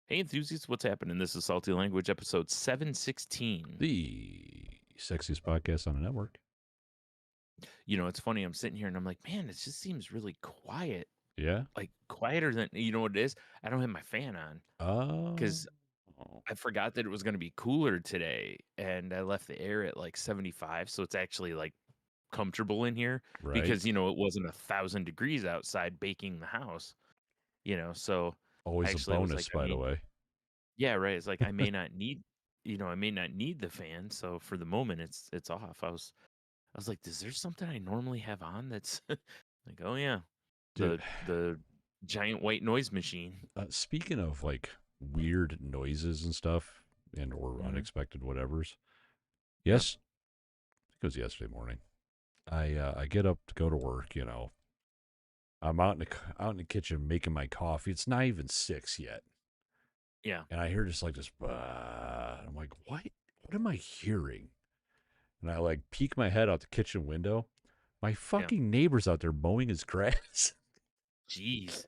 Hey, enthusiasts, what's happening? This is Salty Language, episode 716. The sexiest podcast on the network. You know, it's funny. I'm sitting here and I'm like, man, it just seems really quiet. Yeah. Like, quieter than, you know what it is? I don't have my fan on Oh. because I forgot that it was going to be cooler today. And I left the air at like 75. So it's actually like comfortable in here Right. because, you know, it wasn't 1,000 degrees outside baking the house, you know. So I Always a actually was bonus, like, by the way. yeah, right. It's like I may not need, I may not need the fan. So for the moment, it's off. I was like, is there something I normally have on that's like, oh yeah, Dude, the giant white noise machine. speaking of like weird noises and stuff and or Hmm. unexpected whatevers. Yeah. Yes, it was yesterday morning. I get up to go to work, I'm out in the kitchen making my coffee. It's not even 6 yet. Yeah. And I hear just like this I'm like, what am I hearing? And I like peek my head out the kitchen window. My Yeah. fucking neighbor's out there mowing his grass. Jeez.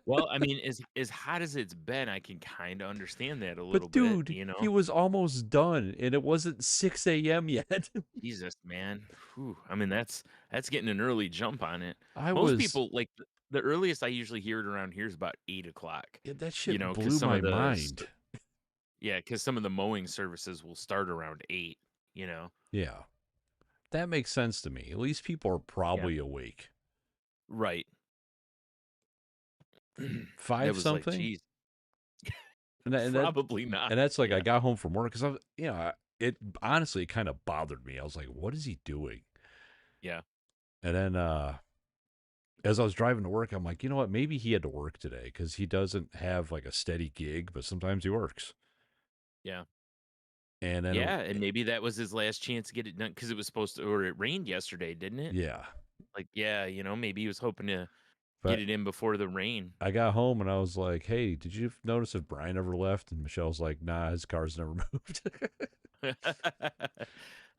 Well, I mean, as hot as it's been, I can kind of understand that a little But bit, dude, he was almost done and it wasn't 6 a.m. yet. Jesus, man. Whew. I mean, that's getting an early jump on it. I Most was, people like the earliest I usually hear it around here is about 8 o'clock. yeah, that You shit know, because blew some my of mind. because some of the mowing services will start around 8. You know. Yeah, that makes sense to me. At least people are Yeah. probably awake. Right. That Five was like, something? geez, And that, and that, probably not. and that's like, I Yeah. got home from work because it honestly kind of bothered me. I was like, what is he doing? Yeah. And then, as I was driving to work, I'm like, you know what? Maybe he had to work today because he doesn't have like a steady gig, but sometimes he works. Yeah. And then, Yeah. And maybe that was his last chance to get it done because it was supposed to, or it rained yesterday, didn't it? yeah. Like, yeah, maybe he was hoping to get But it in before the rain. I got home and I was like, hey, did you notice if Brian ever left? And Michelle's like, nah, his car's never moved.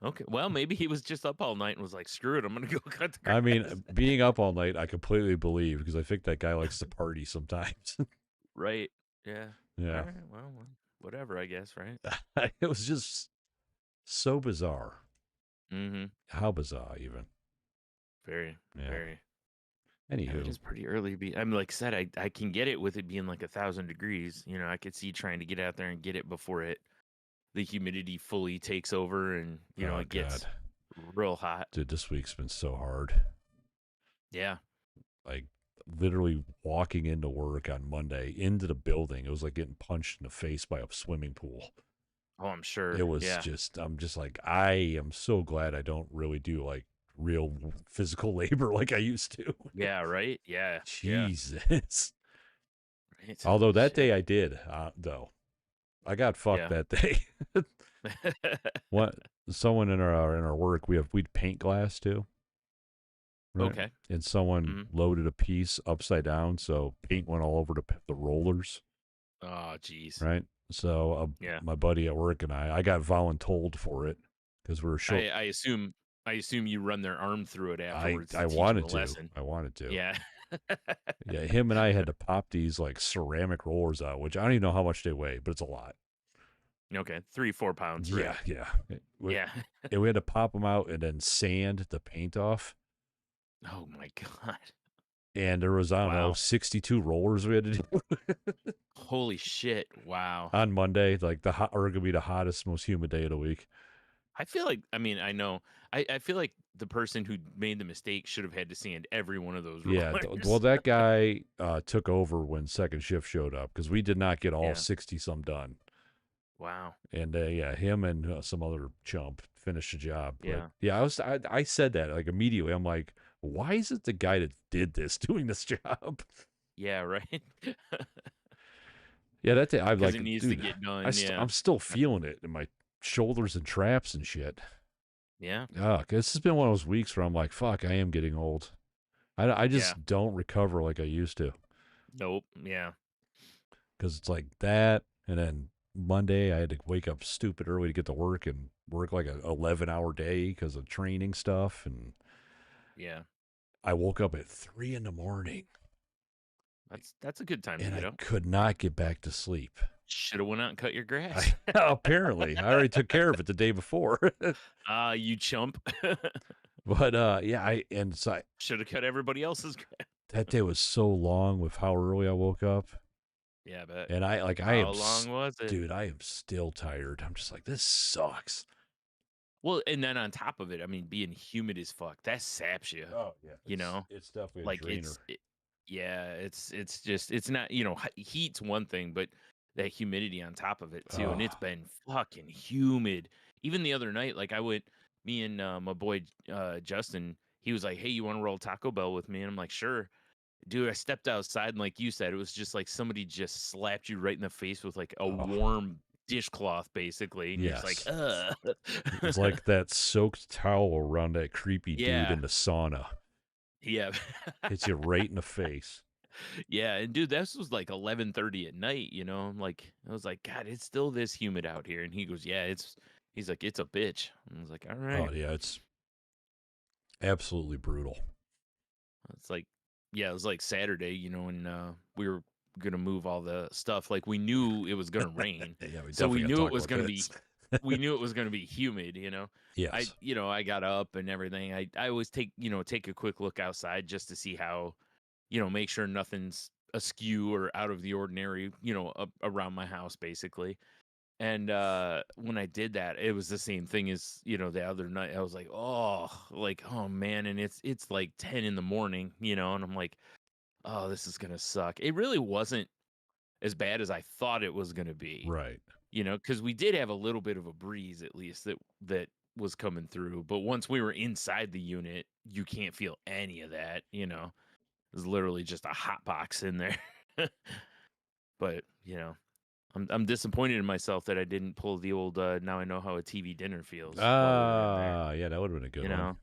Okay. Well, maybe he was just up all night and was like, screw it. I'm going to go cut the I mean, grass. being up all night, I completely believe because I think that guy likes to party sometimes. Right. Yeah. All Yeah. right. Well, whatever, I guess. Right. It was just so bizarre. Mm-hmm. How bizarre, even. Very, Yeah. very. Yeah, it Anywho, is pretty early. I mean, like I said, I can get it with it being like 1,000 degrees. You know, I could see trying to get out there and get it before the humidity fully takes over and oh it God. gets real hot. Dude, this week's been so hard. Yeah. Like, literally walking into work on Monday into the building, it was like getting punched in the face by a swimming pool. Oh, I'm sure. It was Yeah. just, I'm just like, I am so glad I don't really do like real physical labor like I used to. Yeah. Right. Yeah. Yeah. Jesus. Right. Although that Shit. day I did, though. I got fucked Yeah. that day. What? Someone in our work, we'd paint glass too, right? Okay. And someone Hmm. loaded a piece upside down, so paint went all over the rollers, Oh, geez. right? So Yeah. my buddy at work and I got voluntold for it because we were short. I assume you run their arm through it I afterwards to I teach them a wanted to. lesson. I wanted to. Yeah. Yeah, him and I had to pop these like ceramic rollers out, which I don't even know how much they weigh, but it's a lot. Okay. 3-4 pounds, Yeah, right? yeah. Yeah. And we had to pop them out and then sand the paint off. Oh my God. And there was, I don't know, Wow. 62 rollers we had to do Holy shit. Wow. on Monday. Like gonna be the hottest, most humid day of the week. I feel like, I mean, I know, I feel like the person who made the mistake should have had to sand every one of those Yeah. Well, rollers. that guy took over when second shift showed up because we did not get all Yeah. 60 some done. Wow. And yeah, him and some other chump finished the job. But Yeah. yeah, I said that like immediately. I'm like, why is it the guy that did this doing this job? Yeah. Right. Yeah, that day I'm Because like, it needs to dude, get done. Yeah. I'm still feeling it in my shoulders and traps and shit. Yeah. This has been one of those weeks where I'm like, fuck, I am getting old. I Yeah. just don't recover like I used to Nope. Yeah. because it's like that. And then Monday, I had to wake up stupid early to get to work and work like a 11-hour day because of training stuff. And Yeah. I woke up at 3 in the morning. That's a good time to and get I up. could not get back to sleep. Should have went out and cut your grass. I apparently I already took care of it the day before. Ah, you chump. But yeah, so Should have cut everybody else's grass. that day was so long with how early I woke up. Yeah, but And how long was it? dude, I am still tired. I'm just like, this sucks. Well, and then on top of it, I mean, being humid as fuck, that saps you. Oh yeah, You know, it's definitely a like drainer. yeah, it's just it's not heat's one thing, but that humidity on top of it too, and Oh, it's been fucking humid. Even the other night, like me and my boy Justin, he was like, "Hey, you want to roll Taco Bell with me?" And I'm like, "Sure." Dude, I stepped outside and like you said, it was just like somebody just slapped you right in the face with like a oh, warm dishcloth, basically, and you're just like, yes. ugh. It's like that soaked towel around that creepy dude Yeah. in the sauna. Yeah. Hits you right in the face. Yeah, and dude, this was like 11:30 at night, you know? Like I was like, "God, it's still this humid out here." And he goes, "Yeah, he's like, "It's a bitch." And I was like, "All right." Oh yeah, it's absolutely brutal. It's like yeah, it was like Saturday, you know, and we were gonna move all the stuff. Like we knew it was gonna rain. Yeah, we So we definitely got to knew it talk was about gonna this. be we knew it was gonna be humid, you know. Yes. I got up and everything. I always take a quick look outside just to see how, make sure nothing's askew or out of the ordinary, around my house basically. And when I did that, it was the same thing as, the other night. I was like, oh man, and it's like 10 in the morning, and I'm like, oh, this is gonna suck. It really wasn't as bad as I thought it was gonna be, Right. because we did have a little bit of a breeze at least that was coming through. But once we were inside the unit, you can't feel any of that, It's literally just a hot box in there. But, I'm disappointed in myself that I didn't pull the old now I know how a TV dinner feels while we were in there, Ah, yeah, that would have been a you good one. know?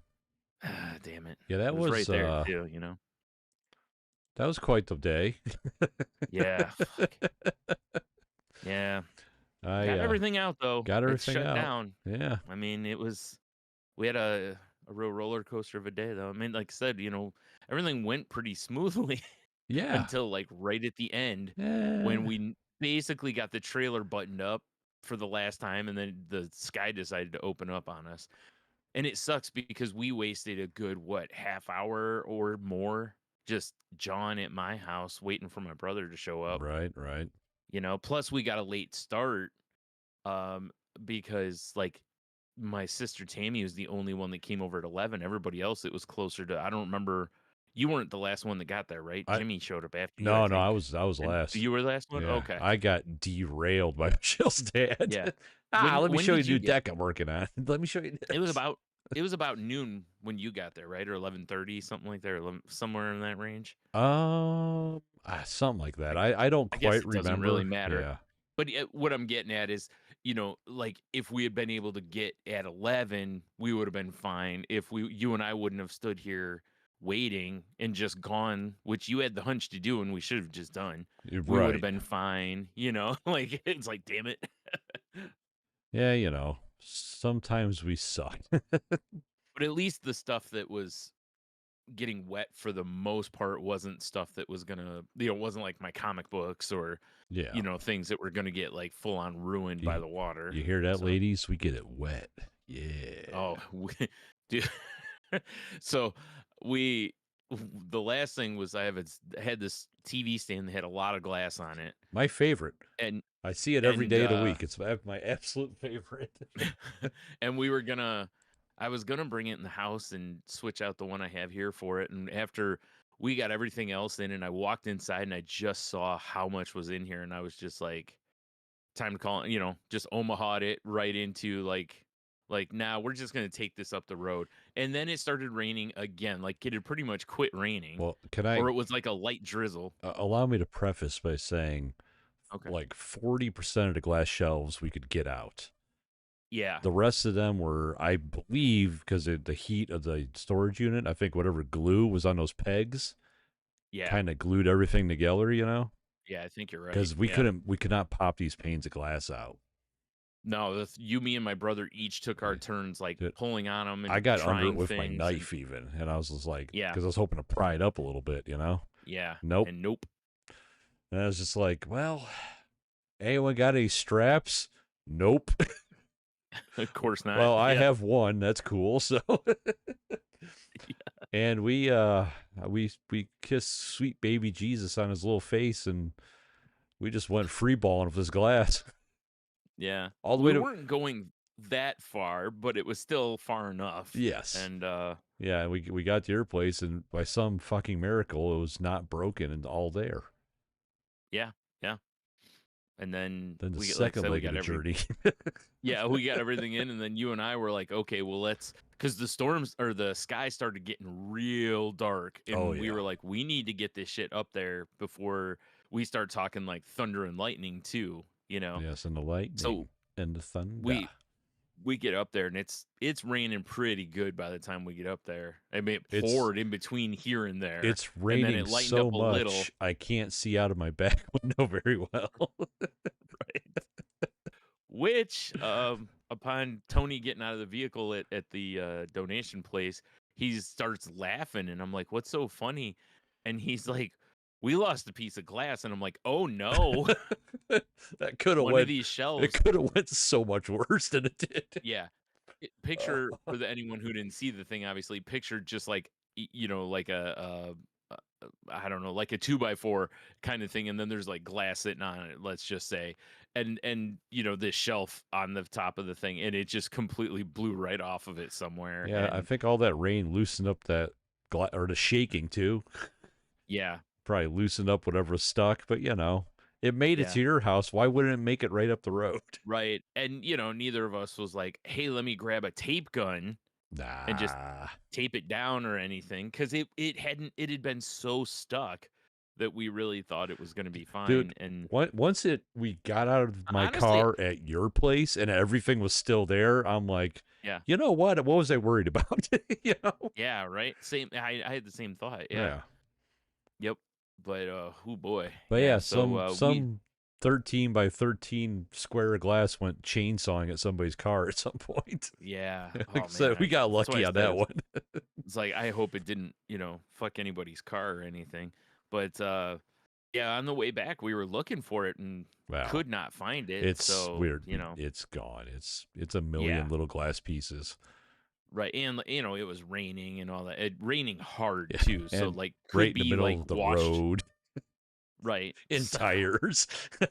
Ah, damn it. Yeah, It was right there too. that was quite the day. Yeah, fuck. Yeah. I Got everything out though. got It's everything shut out. down. Yeah. I mean, we had a real roller coaster of a day though. I mean, like I said, everything went pretty smoothly Yeah. until like right at the end when Yeah. basically got the trailer buttoned up for the last time and then the sky decided to open up on us. And it sucks because we wasted a good half hour or more just jawing at my house waiting for my brother to show up, Right, right. plus we got a late start um because like my sister Tammy was the only one that came over at 11. Everybody else, it was closer to, I don't remember. You weren't the last one that got there, right? I Jimmy showed up after you, I No, think. I was And last. you were the last one? Yeah, Okay. I got derailed by Michelle's dad. Yeah. Let me When show you did the you new get deck I'm working on. Let me show you it was this. about it was about noon when you got there, right? Or 11:30, something like that, or 11, somewhere in that range. Something like that. I, I don't I guess quite it doesn't really remember. matter. Yeah. But what I'm getting at is, like if we had been able to get at 11, we would have been fine. If you and I wouldn't have stood here waiting and just gone, which you had the hunch to do and we should have just done, we would have Right. been fine, like it's like, damn it. Yeah, sometimes we suck. But at least the stuff that was getting wet for the most part wasn't stuff that was gonna, wasn't like my comic books or, Yeah. things that were gonna get like full on ruined by You, the water. you hear that, So. ladies? We get it wet. Yeah. Oh, dude. So we, the last thing was had this TV stand that had a lot of glass on it, My favorite. and I see it every and day of the week. It's my absolute favorite. and I was gonna bring it in the house and switch out the one I have here for it. And after we got everything else in, and I walked inside and I just saw how much was in here, and I was just like, time to call, just Omaha'd it right into like now we're just gonna take this up the road. And then it started raining again. Like it had pretty much quit raining, Well, or it was like a light drizzle. allow me to preface by saying, Okay. like 40% of the glass shelves we could get out. Yeah. The rest of them were, I believe, because of the heat of the storage unit, I think whatever glue was on those pegs Yeah. kind of glued everything together, Yeah, I think you're right. Because we could not pop these panes of glass out. No, you, me, and my brother each took our turns, like Dude, pulling on them and I got trying under it with my things knife even, and I was just like, yeah, because I was hoping to pry it up a little bit, yeah, Nope. and nope. And I was just like, well, anyone got any straps? Nope. Of course not. Well, I Yeah. have one. That's cool. So, and we kissed sweet baby Jesus on his little face, and we just went free balling with this glass Yeah. all the We way to. weren't going that far, but it was still far enough. Yes. And Yeah, we got to your place, and by some fucking miracle, it was not broken and all there. yeah, yeah. And then Then the we, like I second said, we leg of got the journey. we got everything in, and then you and I were like, okay, well, because the storms or the sky started getting real dark, Oh and we yeah. were like, we need to get this shit up there before we start talking like thunder and lightning too, you know. Yes, and the So lightning and the thunder. we we get up there, and it's raining pretty good by the time we get up there. I mean, it It's poured in between here and there, it's and then raining it lightened up so a little. much I can't see out of my back window very well. Right. Which, upon Tony getting out of the vehicle at the donation place, he starts laughing, and I'm like, "What's so funny?" And he's like, "We lost a piece of glass," and I'm like, "Oh no, That could have one of went. these It shelves." could have went so much worse than it did. Yeah, Uh, picture for anyone who didn't see the thing. Obviously, picture just like like I don't know, like a 2x4 kind of thing, and then there's like glass sitting on it, let's just say, and this shelf on the top of the thing, and it just completely blew right off of it somewhere, yeah, I and think all that rain loosened up that or the shaking too. yeah, Probably loosened up whatever was stuck, but it made it yeah, to your house. Why wouldn't it make it right up the road? right, and neither of us was like, hey, let me grab a tape gun and just Nah. tape it down or anything, because it had been so stuck that we really thought it was going to be Dude, fine, and once we got out of my honestly, car at your place and everything was still there, I'm like, yeah. you know what? What was I worried about? you know? Yeah, right. Same. I had the same thought. Yeah. Yeah. Yep. But oh boy. But Yeah. yeah, So we some 13 by 13 square of glass went chainsawing at somebody's car at some point. yeah. Oh So man. we got That's why I lucky on said that one. it's like I hope it didn't fuck anybody's car or anything. But yeah, on the way back we were looking for it and Wow. could not find it. It's So weird. It's gone. It's a yeah. million little glass pieces. Right. And it was raining and all that. It raining hard Yeah. too. So And like right could in the be middle like of the washed. road Right. in So, tires. oh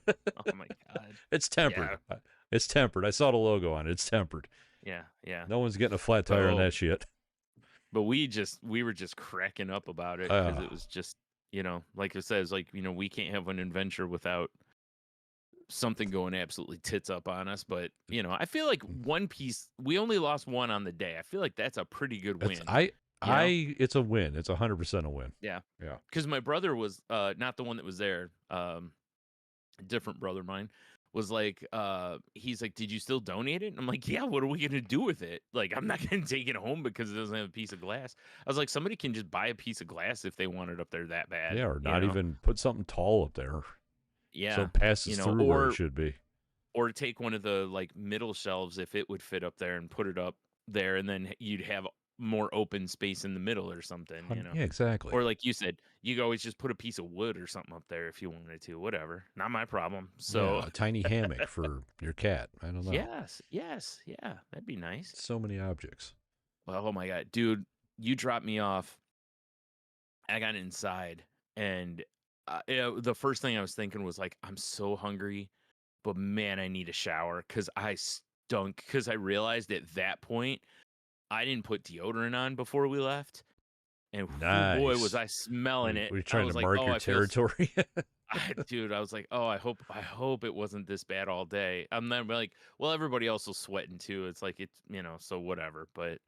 my god. It's Yeah. tempered. It's tempered. I saw the logo on it. It's tempered. Yeah. Yeah. No one's getting a flat tire on So that shit. But we were just cracking up about it because it was just, like it says, like, we can't have an adventure without something going absolutely tits up on us. But, I feel like one piece, we only lost one on the day. I feel like that's a pretty good That's win, you know? it's a win. It's 100% a win. Yeah. Yeah. Because my brother was not the one that was there. A different brother of mine was like, he's like, did you still donate it? And I'm like, yeah, what are we gonna do with it? Like, I'm not gonna take it home because it doesn't have a piece of glass. I was like, somebody can just buy a piece of glass if they want it up there that bad. Yeah, or not even put something tall up there so Yeah. it passes through where it should be. Or take one of the like middle shelves if it would fit up there and put it up there, and then you'd have more open space in the middle or something. Yeah, exactly. Or like you said, you could always just put a piece of wood or something up there if you wanted to. Whatever, not my problem. So Yeah, a tiny hammock for your cat. I don't know. yes, yeah, that'd be nice. So many objects. Well, oh my god, dude, you dropped me off. I got inside, and the first thing I was thinking was like, I'm so hungry, but man, I need a shower because I stunk. Because I realized at that point I didn't put deodorant on before we left, and oh boy, was Nice. I smelling it! We're I trying was to like, mark oh, your I feel territory. dude, I was like, oh, I hope it wasn't this bad all day. I'm then like, well, everybody else was sweating too. It's like it's so whatever. But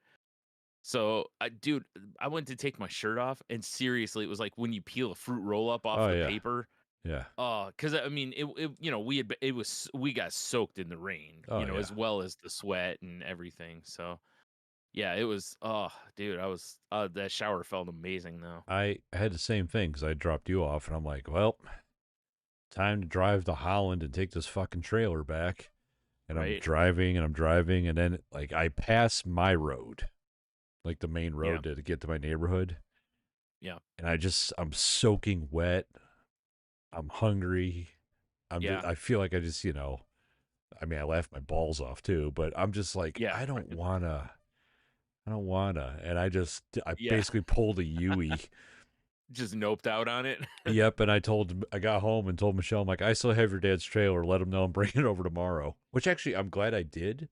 so dude, I went to take my shirt off, and seriously, it was like when you peel a fruit roll up off Oh, the yeah. paper. Yeah. Because I mean, we got soaked in the rain, Oh, yeah. as well as the sweat and everything. So yeah, it was. Oh, dude, that shower felt amazing though. I had the same thing because I dropped you off, and I'm like, well, time to drive to Holland and take this fucking trailer back. And I'm Right. driving and I'm driving, and then like I pass my road, like the main road to get to my neighborhood. Yeah. And I'm soaking wet. I'm hungry. Yeah. I feel like I just, I mean, I laughed my balls off too, but I'm just like, Yeah. I don't wanna. And I Yeah. basically pulled a Yui. Just noped out on it. Yep. And I got home and told Michelle, I'm like, I still have your dad's trailer. Let him know I'm bringing it over tomorrow. Which actually, I'm glad I did,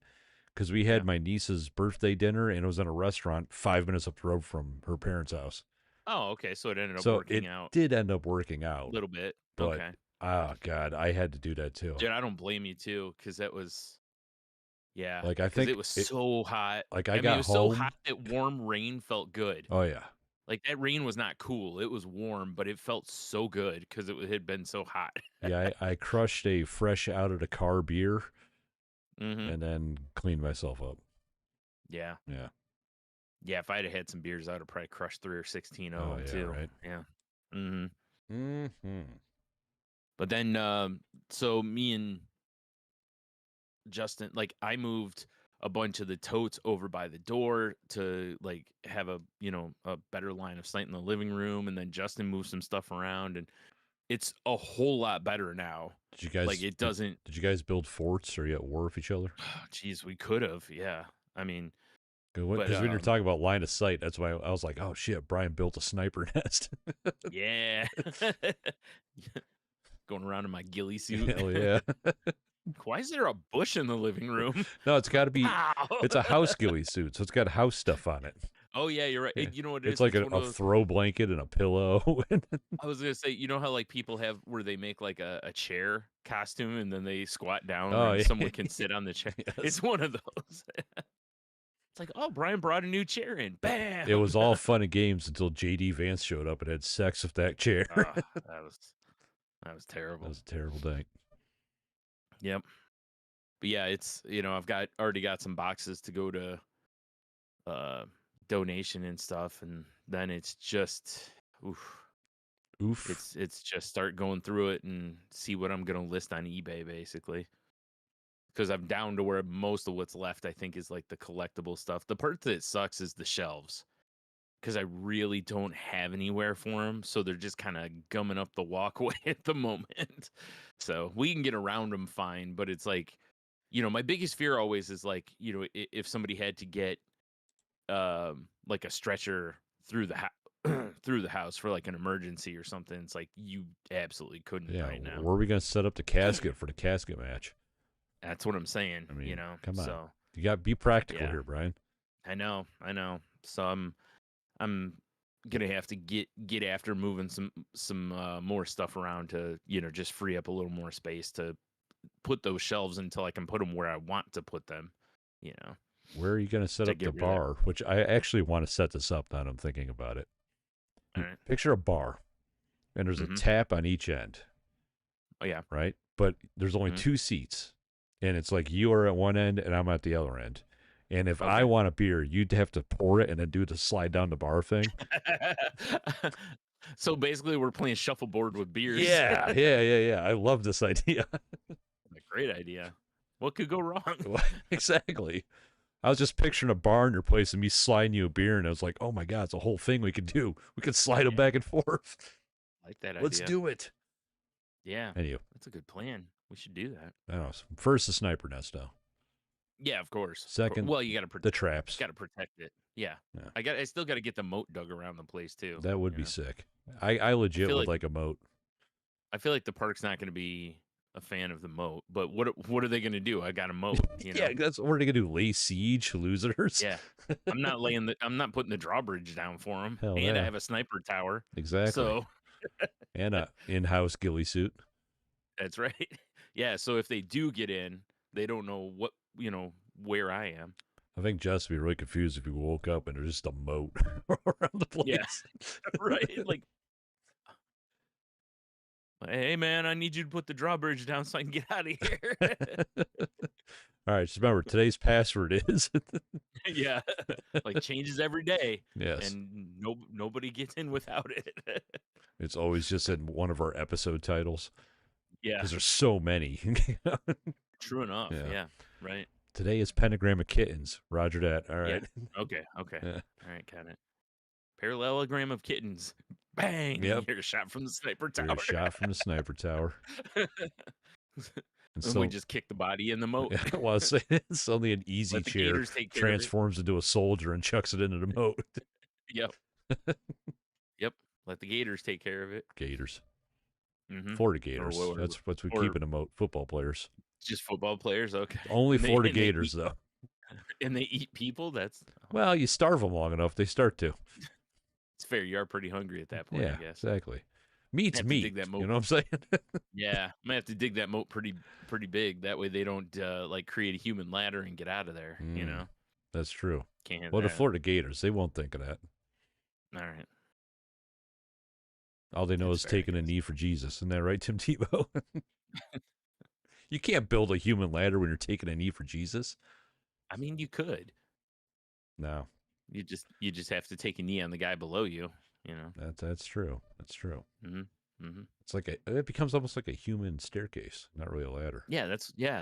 because we Yeah. had my niece's birthday dinner and it was in a restaurant 5 minutes up the road from her parents' house. Oh, okay. So it ended up So it working out did end up working a out, little bit. but Okay. oh God, I had to do that too. Dude, I don't blame you too, because that was, yeah, Like I because it think was it, so hot. like I I mean, it got was so home. hot that warm rain felt good. Oh yeah. Like that rain was not cool. It was warm, but it felt so good because had been so hot. Yeah, I crushed a fresh out of the car beer Hmm. and then cleaned myself up. Yeah. Yeah. Yeah. If I'd have had some beers, I would have probably crushed 3 or 16 of Oh them yeah, too. right. Yeah. Hmm. Mm-hmm. But then, so me and Justin, like I moved a bunch of the totes over by the door to like have a better line of sight in the living room, and then Justin moved some stuff around, and it's a whole lot better now. Did you Like guys it did, doesn't. did you guys build forts or you at war with each other? Geez, we could have, yeah. I mean, but Because when you're talking about line of sight, that's why I was like, oh shit, Brian built a sniper nest. yeah, going around in my ghillie suit. Hell yeah. Why is there a bush in the living room? No, it's got to be. Pow! It's a house ghillie suit, so it's got house stuff on it. Oh yeah, you're right. Yeah. You know what it It's is? like It's one of a those. throw blanket and a pillow. I was gonna say, you know how like people have where they make like a chair costume and then they squat down Oh and yeah. someone can sit on the chair. Yes. It's one of those. It's like, oh, Brian brought a new chair in. Bam. It was all fun and games until JD Vance showed up and had sex with that chair. Ah, that was That terrible. was a terrible thing. Yep. But yeah, it's I've already got some boxes to go to donation and stuff, and then it's just Oof. it's just start going through it and see what I'm gonna list on eBay basically. Because I'm down to where most of what's left, I think, is like the collectible stuff. The part that sucks is the shelves, because I really don't have anywhere for them, so they're just kind of gumming up the walkway at the moment. So we can get around them fine, but it's like, my biggest fear always is like, if somebody had to get like a stretcher through the through the house for like an emergency or something, it's like you absolutely couldn't right now. Where are we gonna set up the casket for the casket match? That's what I'm saying. I mean, come on. So You got to be practical yeah. here, Brian. I know. So I'm gonna have to get after moving some more stuff around to just free up a little more space to put those shelves until I can put them where I want to put them. Where are you going to set To up the get rid of that. bar? Which I actually want to set this up now that I'm thinking about it. All right. Picture a bar, and there's a tap on each end. Oh yeah. Right? But there's only two seats, and it's like you are at one end and I'm at the other end. And if I want a beer, you'd have to pour it and then do the slide down the bar thing. So basically, we're playing shuffleboard with beers. Yeah. I love this idea. A great idea. What could go wrong? Exactly. I was just picturing a bar in your place and me sliding you a beer, and I was like, oh my God, it's a whole thing we could do. We could slide them back and forth. I like that idea. Let's do it. Yeah. Anyway. That's a good plan. We should do that. I don't know. First, the sniper nest, though. Yeah, of course. Second, well, you got to protect the traps. Got to protect it. Yeah. I still got to get the moat dug around the place too. That would be sick. I legit would like a moat. I feel like the park's not going to be a fan of the moat, but what are they going to do? I got a moat. Yeah, that's what are they going to do? Lay siege, losers? Yeah. I'm not putting the drawbridge down for them. Hell and yeah. I have a sniper tower. Exactly. So and a in-house ghillie suit. That's right. Yeah. So if they do get in, they don't know where I am. I think Jess would be really confused if he woke up and there's just a moat around the place. Yeah. Right. Like, hey man, I need you to put the drawbridge down so I can get out of here. All right, just remember today's password is. Yeah, like changes every day. Yes, and nobody gets in without it. It's always just in one of our episode titles. Yeah, because there's so many. True enough. Yeah, right. Today is Pentagram of Kittens. Roger that. All right. Yeah. Okay. Yeah. All right, got it. Parallelogram of kittens. bang, and you Yep. hear a shot from the sniper Hear tower. a shot from the sniper tower. And And we so, just kick the body in the moat. yeah, well, suddenly an easy Let the chair gators take care of it. transforms into a soldier and chucks it into the moat. Yep. Yep. Let the gators take care of it. Gators. Mm-hmm. Florida Gators. Or That's what we or keep in a moat. Football players. just football players. Okay. Only And they, Florida and they Gators, eat, though. and they eat people. That's Well, you starve them long enough, they start to. it's fair. You are pretty hungry at that point, Yeah, I guess. exactly. Meat's Have to meat. dig that moat. You know what I'm saying? Yeah, I'm gonna have to dig that moat pretty big. That way they don't like create a human ladder and get out of there. You know, That's true. can't have Well, the that. Florida Gators, they won't think of that. All right. All they know That's is fair, I taking a guess. knee for Jesus. Isn't that right, Tim Tebow? You can't build a human ladder when you're taking a knee for Jesus. I mean, you could. No, You just have to take a knee on the guy below you. You know. that's true. That's true. Mm-hmm. Mm-hmm. It's like it becomes almost like a human staircase, not really a ladder. Yeah,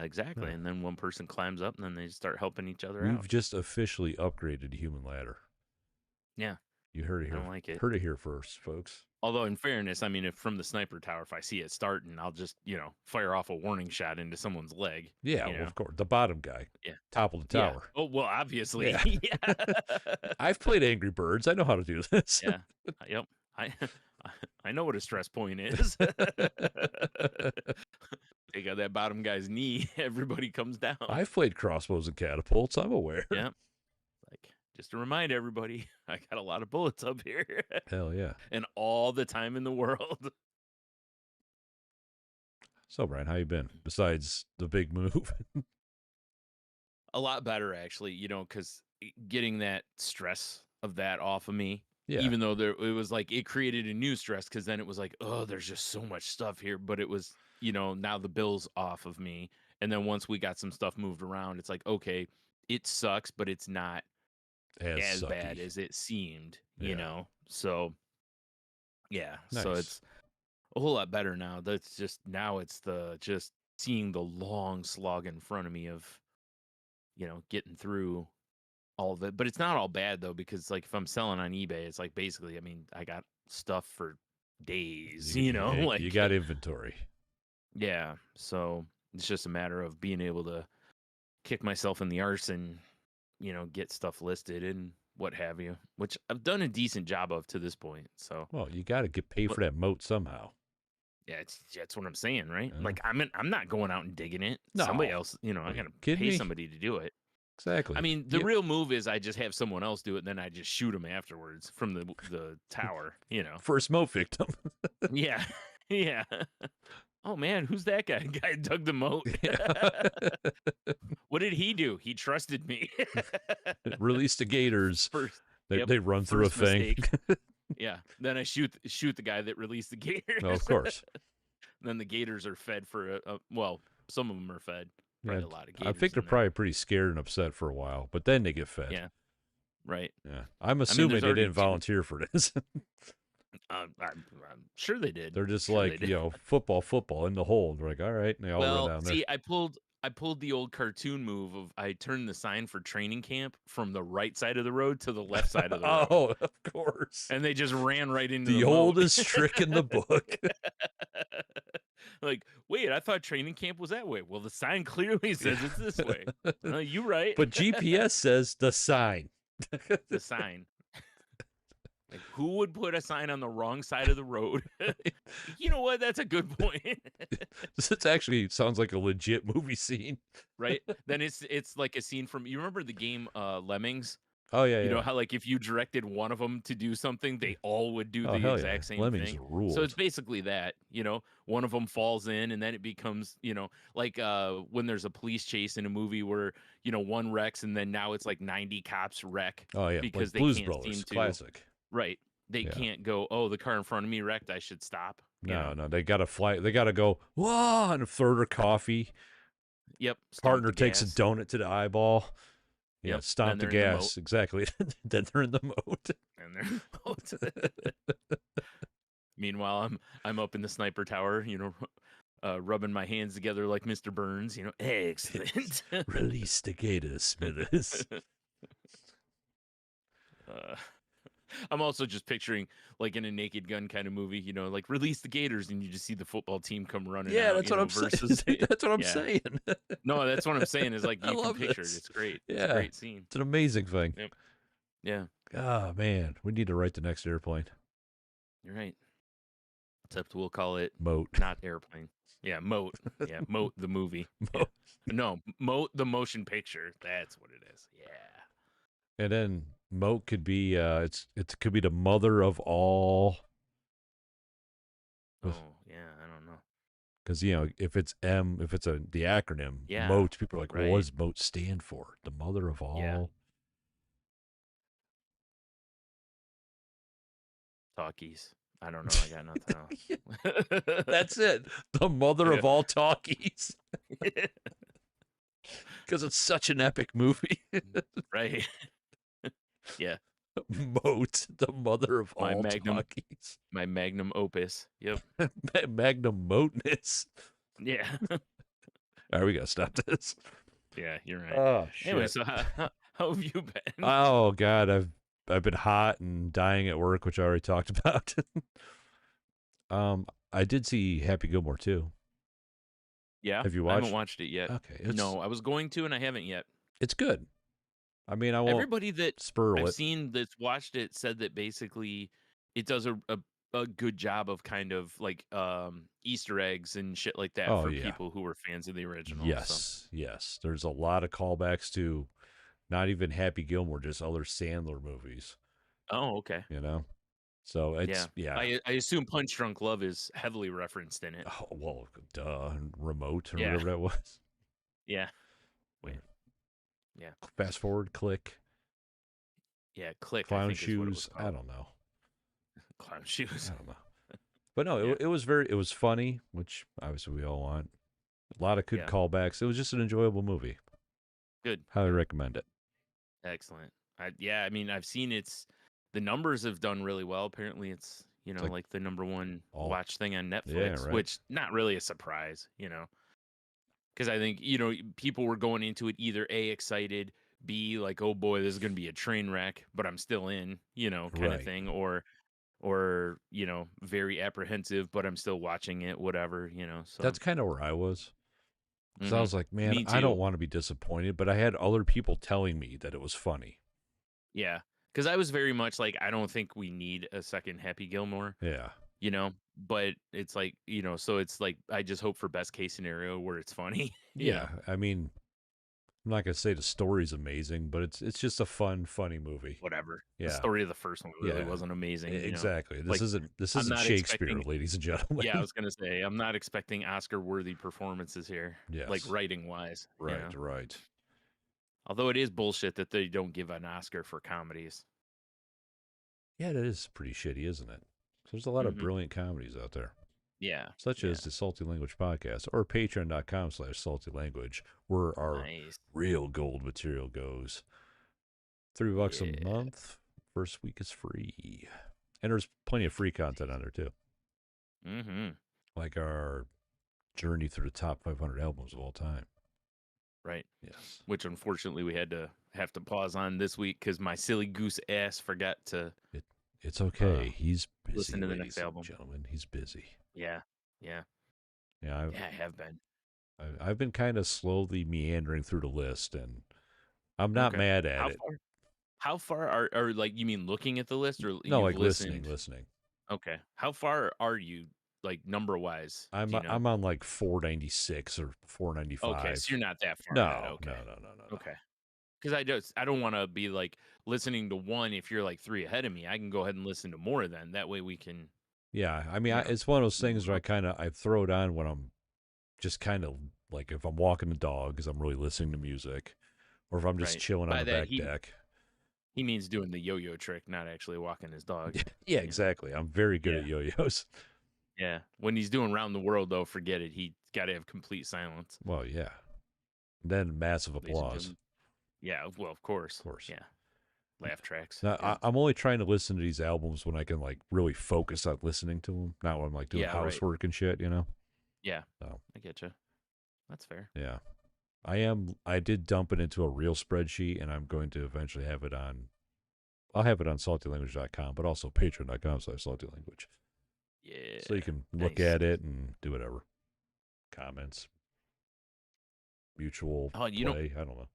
exactly. Yeah. And then one person climbs up, and then they start helping each other We've out. just officially upgraded the human ladder. Yeah, You heard it I here. don't like it. Heard it here first, folks. Although, in fairness, I mean, if from the sniper tower, if I see it starting, I'll just fire off a warning shot into someone's leg. Yeah, you well, know? of course. The bottom guy. Yeah. Top of the Yeah. tower. Oh well, obviously. Yeah. Yeah. I've played Angry Birds. I know how to do this. Yeah. Yep. I know what a stress point is. Take out that bottom guy's knee, everybody comes down. I've played crossbows and catapults. I'm aware. Yeah. Like, just to remind everybody, I got a lot of bullets up here. Hell yeah. And all the time in the world. So, Brian, how you been? Besides the big move? A lot better, actually, because getting that stress of that off of me, Yeah. even though it was like it created a new stress, because then it was like, oh, there's just so much stuff here. But it was, now the bill's off of me. And then once we got some stuff moved around, it's like, okay, it sucks, but it's not as bad as it seemed, So, yeah. Nice. So it's a whole lot better now. That's just now it's just seeing the long slog in front of me of, getting through all of it. But it's not all bad though, because like if I'm selling on eBay, it's like basically, I mean, I got stuff for days, like you got inventory. Yeah. So it's just a matter of being able to kick myself in the arse and, get stuff listed and what have you, which I've done a decent job of to this point. So, Well, you got to get paid for that moat somehow. yeah, that's what I'm saying, right? Yeah. Like I'm not going out and digging it. No. Somebody else, I gotta pay somebody to do it. Exactly. I mean, the real move is I just have someone else do it, and then I just shoot them afterwards from the tower. First moat victim. Yeah, yeah. Oh man, who's that guy? Guy dug the moat. What did he do? He trusted me. Release the gators. First, They run through a thing. Yeah. Then I shoot the guy that released the gators. Oh, of course. Then the gators are fed for well, some of them are fed. Probably a lot of gators. I think they're probably pretty scared and upset for a while, but then they get fed. Yeah. Right. Yeah. I'm assuming they didn't 2 volunteer for this. I'm sure they did. They're just Sure like, they did. football in the hole. They're like, all right, and they all run down there. See, I pulled the old cartoon move of I turned the sign for training camp from the right side of the road to the left side of the road. Oh, of course. And they just ran right into the moat. oldest trick in the book. Like, wait, I thought training camp was that way. Well, the sign clearly says it's this way. You right. But GPS says the sign. The sign. Like, who would put a sign on the wrong side of the road? You know what? That's a good point. This actually sounds like a legit movie scene. Right? Then it's like a scene from, you remember the game Lemmings? Oh, yeah, You know how like if you directed one of them to do something, they all would do the hell exact same Lemmings thing. ruled. So it's basically that, one of them falls in and then it becomes, like when there's a police chase in a movie where, one wrecks and then now it's like 90 cops wreck. Oh, yeah, because like they Blues can't Brothers, seem to. classic. Right. They can't go, oh, the car in front of me wrecked, I should stop. No, they got to fly. They got to go, whoa, and third her coffee. Yep. Partner takes a donut to the eyeball. Yeah, Yep. stomp the gas. Exactly. Then they're in the moat. And they're in the moat. Meanwhile, I'm up in the sniper tower, rubbing my hands together like Mr. Burns, excellent. Release the gators, Smithers. I'm also just picturing like in a Naked Gun kind of movie, like release the Gators, and you just see the football team come running Yeah, out, that's what I'm saying. versus That's what I'm yeah. saying. No, that's what I'm saying is like I you can love picture it. this. It's great. It's a Yeah, great scene. it's an amazing thing. Yep. Yeah, Oh man, we need to write the next airplane. you're right. Except we'll call it Moat. not Airplane. Yeah, Moat. Yeah, Moat the movie. Yeah. Moat. No, Moat the motion picture. That's what it is. Yeah. And then Moat could be it could be the mother of all. Oh, yeah, I don't know. Because if it's the acronym Yeah. Moat, people are like, well, Right. what does Moat stand for? The mother of all. Yeah. Talkies. I don't know. I got nothing else. That's it. The mother Yeah. of all talkies. Because it's such an epic movie. Right. Yeah. Moat, the mother of all talkies. My magnum opus. Yep. Magnum Moatness. Yeah. All right, we gotta stop this. Yeah, you're right. Oh shit. Anyway, so how have you been? Oh god, I've been hot and dying at work, which I already talked about. I did see Happy Gilmore too. Yeah. Have you watched? I haven't watched it yet. Okay. No, I was going to, and I haven't yet. It's good. I mean, I won't. Everybody that spurl I've it. seen that's watched it said that basically it does a good job of kind of like Easter eggs and shit like that for people who were fans of the original. Yes, yes. There's a lot of callbacks to not even Happy Gilmore, just other Sandler movies. Oh, okay. So it's I assume Punch Drunk Love is heavily referenced in it. Oh, well, duh, Remote or Yeah. whatever that was. Yeah. Wait. Yeah. Fast forward, click. Yeah, click. Clown I think shoes. Is what I don't know. Clown shoes. I don't know. But no, it was funny, which obviously we all want. A lot of good callbacks. It was just an enjoyable movie. Good. Highly recommend it. Excellent. I mean, I've seen the numbers have done really well. Apparently it's, like the number one watch thing on Netflix, which not really a surprise, because I think, people were going into it either A, excited, B, like, oh boy, this is going to be a train wreck, but I'm still in, kind of thing, or, very apprehensive, but I'm still watching it, whatever, so. That's kind of where I was. Because I was like, man, Me I don't too. want to be disappointed, but I had other people telling me that it was funny. Yeah. Because I was very much like, I don't think we need a second Happy Gilmore. Yeah. But it's like, so it's like, I just hope for best case scenario where it's funny. Yeah. I mean, I'm not going to say the story's amazing, but it's just a funny movie. Whatever. Yeah. The story of the first one really wasn't amazing. Exactly. This Like, isn't Shakespeare, ladies and gentlemen. Yeah, I was going to say, I'm not expecting Oscar-worthy performances here. Yes. Like writing-wise. Right. Although it is bullshit that they don't give an Oscar for comedies. Yeah, it is pretty shitty, isn't it? There's a lot of brilliant comedies out there. Yeah. Such as the Salty Language Podcast or patreon.com/saltylanguage, where our real gold material goes. $3 a month. First week is free. And there's plenty of free content on there, too. Mm-hmm. Like our journey through the top 500 albums of all time. Right. Yes. Which unfortunately we have to pause on this week because my silly goose ass forgot to. It's okay. He's busy. Listen to the next album, gentlemen. He's busy. Yeah. I have been. I've been kind of slowly meandering through the list, and I'm not mad at it. How far are like, you mean looking at the list, or no, like listening? Okay. How far are you, like, number wise? I'm on like 496 or 495. Okay, so you're not that far. No. Okay. Because I don't want to be like listening to one if you're like 3 ahead of me. I can go ahead and listen to more then. That way we can. Yeah, I mean, it's one of those things where I throw it on when I'm just kind of like, if I'm walking the dog because I'm really listening to music, or if I'm just chilling on the back deck. He means doing the yo-yo trick, not actually walking his dog. Yeah, exactly. I'm very good at yo-yos. Yeah. When he's doing round the world, though, forget it. He's got to have complete silence. Well, yeah. Then massive applause. Yeah, well, of course. Yeah. Laugh tracks. Now, I'm only trying to listen to these albums when I can like really focus on listening to them, not when I'm like doing housework and shit, Yeah. So, I get you. That's fair. Yeah. I did dump it into a real spreadsheet, and I'm going to eventually have it on I'll have it on saltylanguage.com, but also patreon.com/saltylanguage. Yeah. So you can look Nice. at it and do whatever. Comments, mutual Oh, play. I don't know.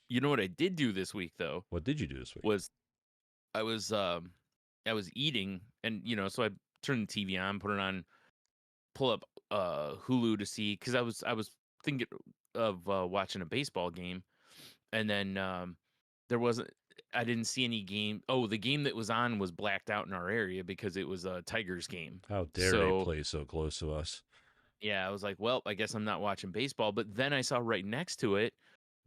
you know what I did do this week though What did you do this week? was I was I was eating, and so I turned the TV on, put it on, pull up Hulu to see, because I was thinking of watching a baseball game, and then there wasn't I didn't see any game. Oh, the game that was on was blacked out in our area because it was a Tigers game. How dare they So play so close to us? yeah, I was like, well, I guess I'm not watching baseball. But then I saw right next to it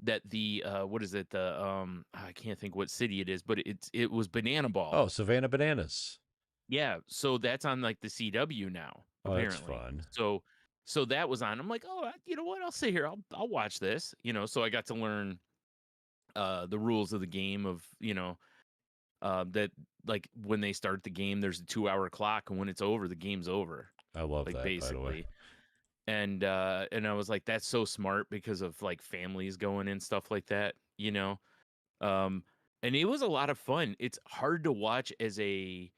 that the what is it, the I can't think what city it is, but it was Banana Ball. Oh, Savannah Bananas. Yeah, so that's on like the CW now, Oh, that's apparently. fun. So that was on. I'm like, oh, you know what? I'll sit here. I'll watch this. So I got to learn the rules of the game, of that, like, when they start the game, there's a 2 hour clock, and when it's over, the game's over. I love Like, that, by the way. basically. And I was like, that's so smart because of like families going and stuff like that. Um, and it was a lot of fun. It's hard to watch as a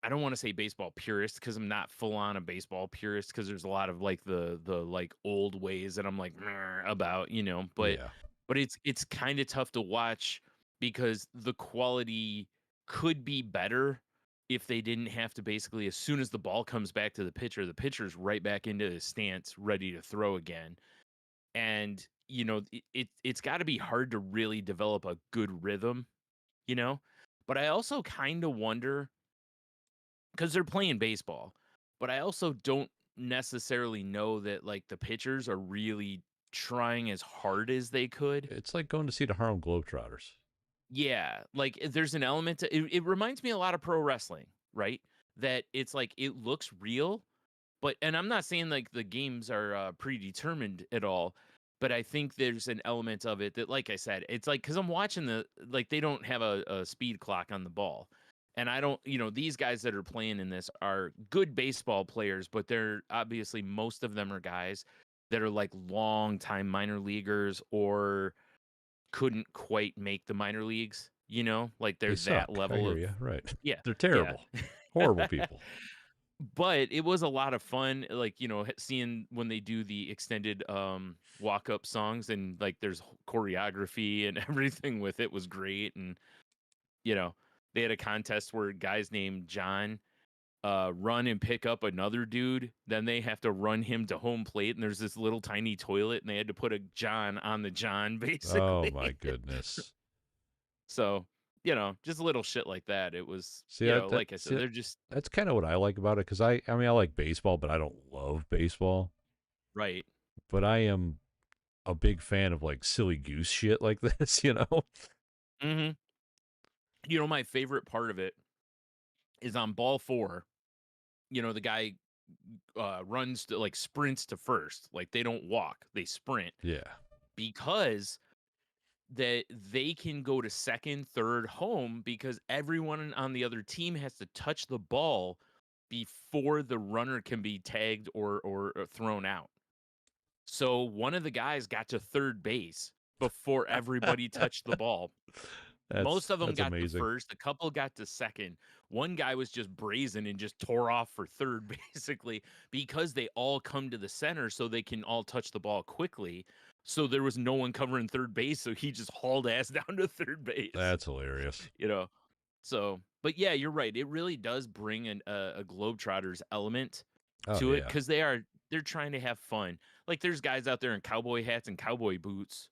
I don't want to say baseball purist, because I'm not full on a baseball purist, because there's a lot of like the like old ways that I'm like "Meh," about. but Yeah. but it's kind of tough to watch because the quality could be better if they didn't have to, basically, as soon as the ball comes back to the pitcher's right back into his stance, ready to throw again. And it's got to be hard to really develop a good rhythm. But I also kind of wonder, because they're playing baseball, but I also don't necessarily know that like the pitchers are really trying as hard as they could. It's like going to see the Harlem Globetrotters. Yeah, like, there's an element to it. It reminds me a lot of pro wrestling, right? That it's like it looks real, and I'm not saying like the games are predetermined at all, but I think there's an element of it that, like I said, it's like, because I'm watching like, they don't have a speed clock on the ball. And I don't, these guys that are playing in this are good baseball players, but they're obviously, most of them are guys that are like long time minor leaguers, or couldn't quite make the minor leagues. Like, They they're that suck. I level hear of, you. Right. yeah, They're yeah. terrible. Horrible people. But it was a lot of fun, like, seeing when they do the extended walk up songs, and like there's choreography and everything with it was great. And you know they had a contest where guys named John run and pick up another dude, then they have to run him to home plate, and there's this little tiny toilet, and they had to put a John on the John, Oh, basically. my goodness. So just a little shit like that. It was, like I said, they're just that's kind of what I like about it, because I mean, I like baseball, but I don't love baseball. right. But I am a big fan of like silly goose shit like this. hmm my favorite part of it is on ball four. The guy runs to, like, sprints to first. Like, they don't walk, they sprint, Yeah. because that they can go to second, third, home, because everyone on the other team has to touch the ball before the runner can be tagged or thrown out. So one of the guys got to third base before everybody touched the ball. Most of them That's got to amazing. first, a couple got to second. One guy was just brazen and just tore off for third, basically, because they all come to the center so they can all touch the ball quickly. So there was no one covering third base, so he just hauled ass down to third base. That's hilarious. So, but yeah, you're right. It really does bring a Globetrotters element Oh, to it, yeah. because they're trying to have fun. Like, there's guys out there in cowboy hats and cowboy boots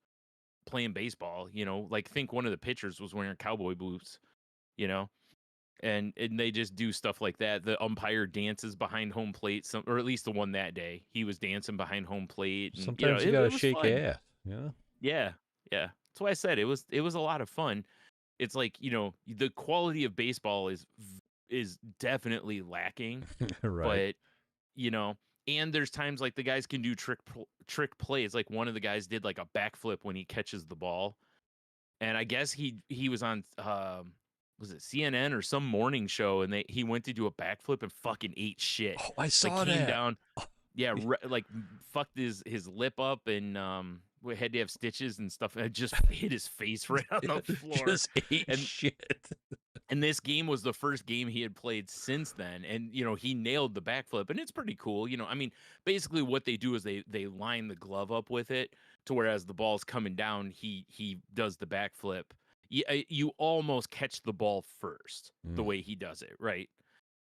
playing baseball. Like, think one of the pitchers was wearing cowboy boots. You know, and they just do stuff like that. The umpire dances behind home plate, or at least the one that day, he was dancing behind home plate, and Sometimes you it, got to it was shake fun. ass, you know? Yeah, yeah. That's why I said it was a lot of fun. It's like, the quality of baseball is definitely lacking, Right. but you know, and there's times like the guys can do trick plays. Like, one of the guys did like a backflip when he catches the ball, and I guess he was on was it CNN or some morning show, and he went to do a backflip and fucking ate shit. Oh, I Like, saw came that. down, yeah, like, fucked his lip up, and we had to have stitches and stuff. And it just hit his face right on the floor. Just ate shit. And this game was the first game he had played since then. And, he nailed the backflip. And it's pretty cool. I mean, basically what they do is they line the glove up with it to where as the ball's coming down, he does the backflip. You almost catch the ball first, the way he does it, right?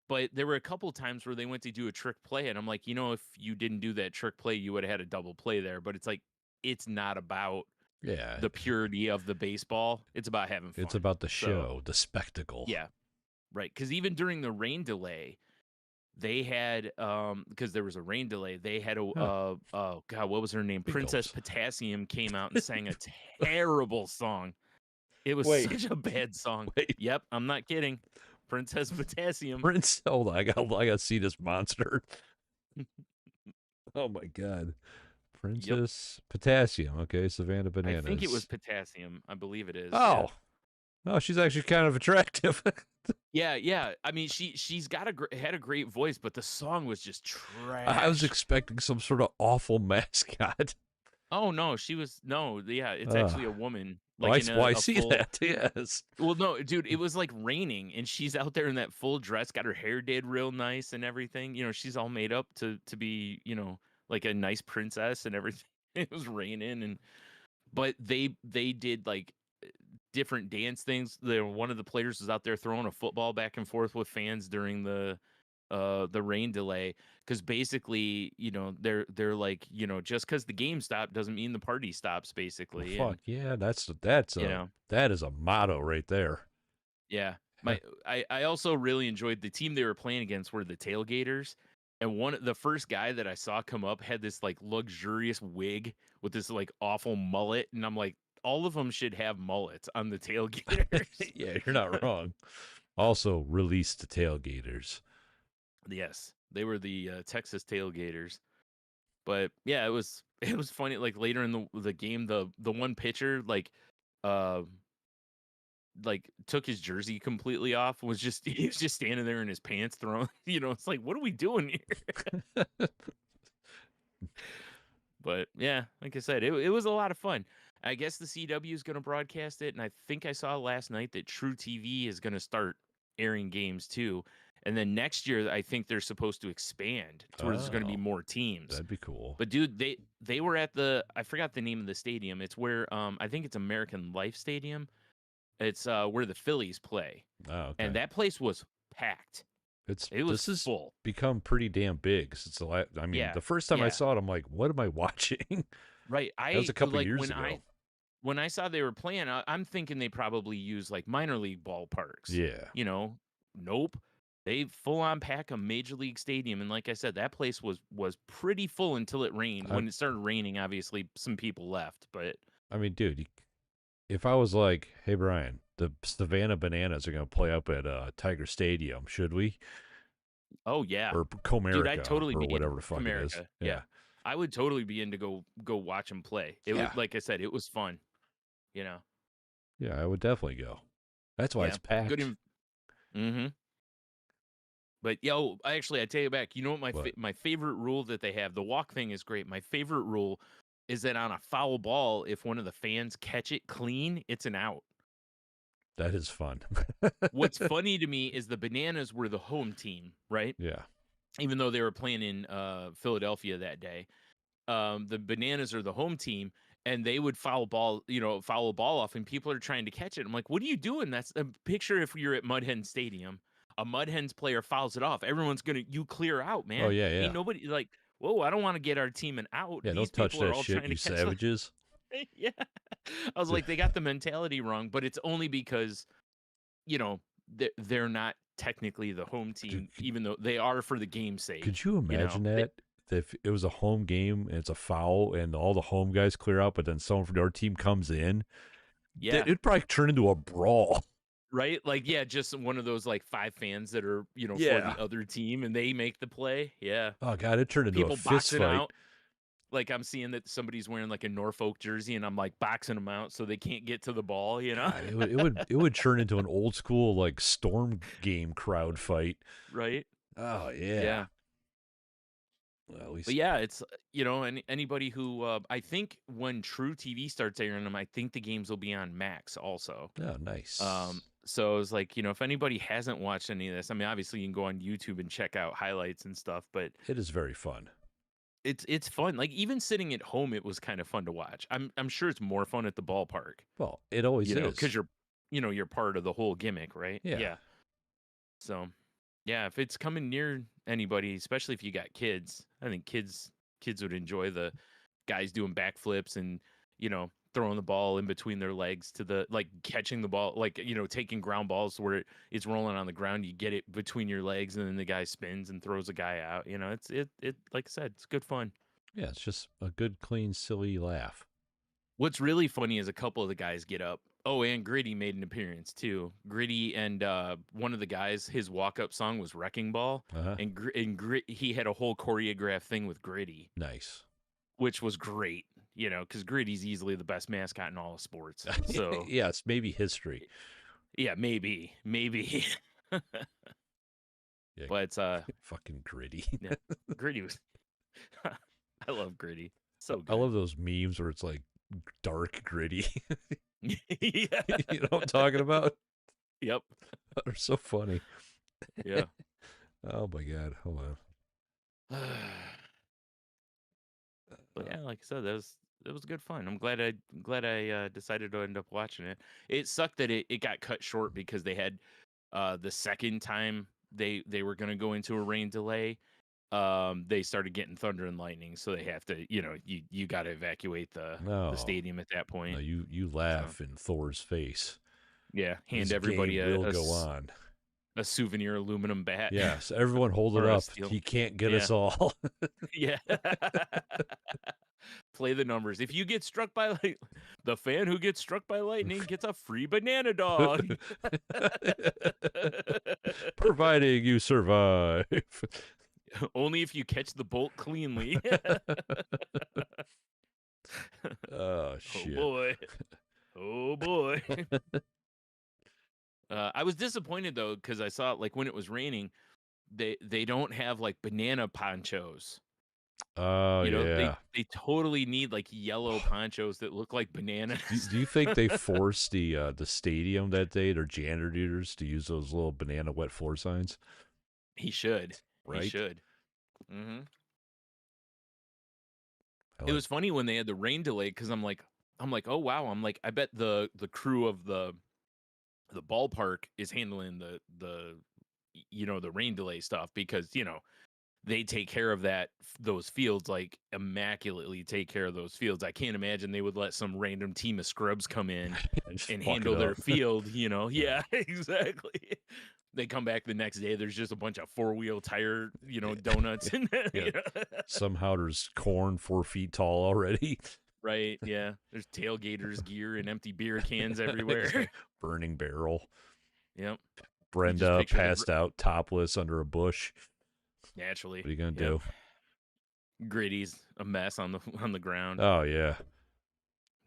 But there were a couple times where they went to do a trick play, and I'm like, if you didn't do that trick play, you would have had a double play there. But it's like, it's not about the purity of the baseball. It's about having fun. It's about the show, the spectacle. Yeah, right. Because even during the rain delay, they had because there was a rain delay. They had oh God, what was her name? Princess Potassium came out and sang a terrible song. It was such a bad song. Yep, I'm not kidding. Princess Potassium. Hold on, I got to see this monster. Oh my God. Princess Potassium. Okay, Savannah Bananas. I think it was Potassium. I believe it is. Oh. Yeah. Oh, she's actually kind of attractive. Yeah. I mean, she's got had a great voice, but the song was just trash. I was expecting some sort of awful mascot. Oh no, it's actually a woman. Like I see that. Yes. Well, no, dude, it was like raining, and she's out there in that full dress, got her hair did real nice and everything. She's all made up to be, like a nice princess and everything. It was raining, but they did like different dance things. One of the players was out there throwing a football back and forth with fans during the rain delay, because basically they're like, just because the game stopped doesn't mean the party stops, basically. Well, fuck yeah, that is a motto right there. Yeah. I also really enjoyed the team they were playing against were the Tailgaters, and the first guy that I saw come up had this like luxurious wig with this like awful mullet, and I'm like, all of them should have mullets on the Tailgaters. Yeah, you're not wrong. Also released the Tailgaters. Yes, they were the Texas Tailgaters. But yeah, it was funny. Like later in the game, the one pitcher took his jersey completely off. He was just standing there in his pants throwing. It's like, what are we doing here? But yeah, like I said, it was a lot of fun. I guess the CW is going to broadcast it, and I think I saw last night that True TV is going to start airing games too. And then next year, I think they're supposed to expand to where there's going to be more teams. That'd be cool. But dude, they were at I forgot the name of the stadium. It's where I think it's American Life Stadium. It's where the Phillies play. Oh, okay. And that place was packed. It was full. Become pretty damn big. The first time I saw it, I'm like, what am I watching? Right. That was a couple years ago. When I saw they were playing, I'm thinking they probably use like minor league ballparks. Yeah. Nope. They full on pack a major league stadium, and like I said, that place was pretty full until it rained. When it started raining, obviously some people left, but I mean, dude, if I was like, "Hey, Brian, the Savannah Bananas are going to play up at Tiger Stadium, should we?" Oh yeah, or Comerica, dude, I'd totally or be whatever the fuck Comerica. it is. Yeah, I would totally be in to go watch them play. It was, like I said, it was fun. Yeah, I would definitely go. That's why it's packed. Mm-hmm. But I take it back. You know what my favorite rule that they have? The walk thing is great. My favorite rule is that on a foul ball, if one of the fans catch it clean, it's an out. That is fun. What's funny to me is the Bananas were the home team, right? Yeah. Even though they were playing in Philadelphia that day, the Bananas are the home team, and they would foul a ball off, and people are trying to catch it. I'm like, what are you doing? That's a picture if you're at Mud Hen Stadium. A Mud Hens player fouls it off. Everyone's you clear out, man. Oh yeah. Ain't nobody like, whoa, I don't want to get our team an out. Yeah, These don't touch people are that all shit, trying you to catch savages. Yeah. I was like, they got the mentality wrong, but it's only because, they're not technically the home team, even though they are for the game's sake. Could you imagine that if it was a home game and it's a foul and all the home guys clear out, but then someone from our team comes in? Yeah, it'd probably turn into a brawl. Right? Like, yeah, just one of those like 5 fans that are, for the other team, and they make the play. Yeah. Oh God, it turned into a fist fight. Out. Like, I'm seeing that somebody's wearing like a Norfolk jersey, and I'm like boxing them out so they can't get to the ball. God, it would turn into an old school like storm game crowd fight. Right. Oh yeah. Yeah. Well, at But least, yeah, it's anybody who I think when True TV starts airing them, I think the games will be on Max also. oh, nice. So it's like, if anybody hasn't watched any of this, I mean, obviously you can go on YouTube and check out highlights and stuff, but It is very fun. it's fun. Like even sitting at home, it was kind of fun to watch. I'm sure it's more fun at the ballpark, Well, it always because is. you're part of the whole gimmick, right? Yeah. Yeah. So yeah, if it's coming near anybody, especially if you got kids, I think kids would enjoy the guys doing backflips and throwing the ball in between their legs to the like catching the ball, like taking ground balls where it's rolling on the ground, you get it between your legs and then the guy spins and throws a guy out. It like I said, it's good fun. Yeah, it's just a good, clean, silly laugh. What's really funny is a couple of the guys get up. Oh, and Gritty made an appearance too. Gritty and one of the guys, his walk-up song was "Wrecking Ball," Uh-huh. and he had a whole choreographed thing with Gritty, Nice. which was great. Because Gritty's easily the best mascot in all of sports. So Yes, maybe history. yeah, maybe. Yeah, But fucking Gritty. yeah, Gritty was. I love Gritty. So good. I love those memes where it's like dark Gritty. Yeah. You know what I'm talking about? Yep. They're so funny. Yeah. Oh my god. Hold on. But yeah, like I said, it was good fun. I'm glad I decided to end up watching it. It sucked that it got cut short because they had the second time they were gonna go into a rain delay. They started getting thunder and lightning, so they have to, you got to evacuate the No. stadium at that point. No, you laugh in Thor's face. Yeah, hand This everybody game will go on. A souvenir aluminum bat. Yes, everyone hold it Or a up. steel. He can't get us all. Yeah. Play the numbers. If you get struck by the fan who gets struck by lightning gets a free banana dog. Providing you survive. Only if you catch the bolt cleanly. Oh shit. Oh boy. Oh boy. I was disappointed though, because I saw like when it was raining, they don't have like banana ponchos. Oh yeah. They totally need like yellow ponchos that look like bananas. Do you think they forced the stadium that day, their janitors, to use those little banana wet floor signs? He should. Right? He should. Mm-hmm. Like, it was funny when they had the rain delay because I'm like, oh wow, I'm like, I bet the crew of the ballpark is handling the rain delay stuff because they take care of those fields, like immaculately take care of those fields. I can't imagine they would let some random team of scrubs come in and handle their field. Yeah, exactly. They come back the next day. There's just a bunch of 4-wheel tire, donuts in there. Yeah. Somehow there's corn 4 feet tall already. Right. Yeah. There's tailgaters gear and empty beer cans everywhere. Burning barrel. Yep. Brenda passed out topless under a bush. Naturally. What are you gonna do? Gritty's a mess on the ground. Oh yeah.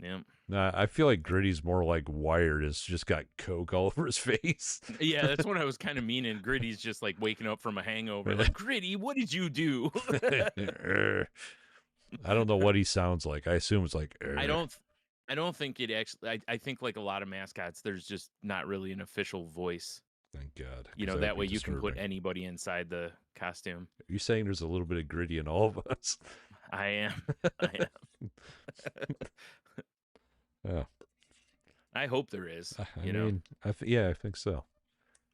Yep. Nah, I feel like Gritty's more like Wired. It's just got coke all over his face. Yeah, that's what I was kind of meaning. Gritty's just like waking up from a hangover. Like, Gritty, what did you do? I don't know what he sounds like. I assume it's like. I don't think it actually. I think like a lot of mascots, there's just not really an official voice. Thank God. That way you can put anybody inside the costume. Are you saying there's a little bit of Gritty in all of us? I am. Yeah. I hope there is. I mean, I think so.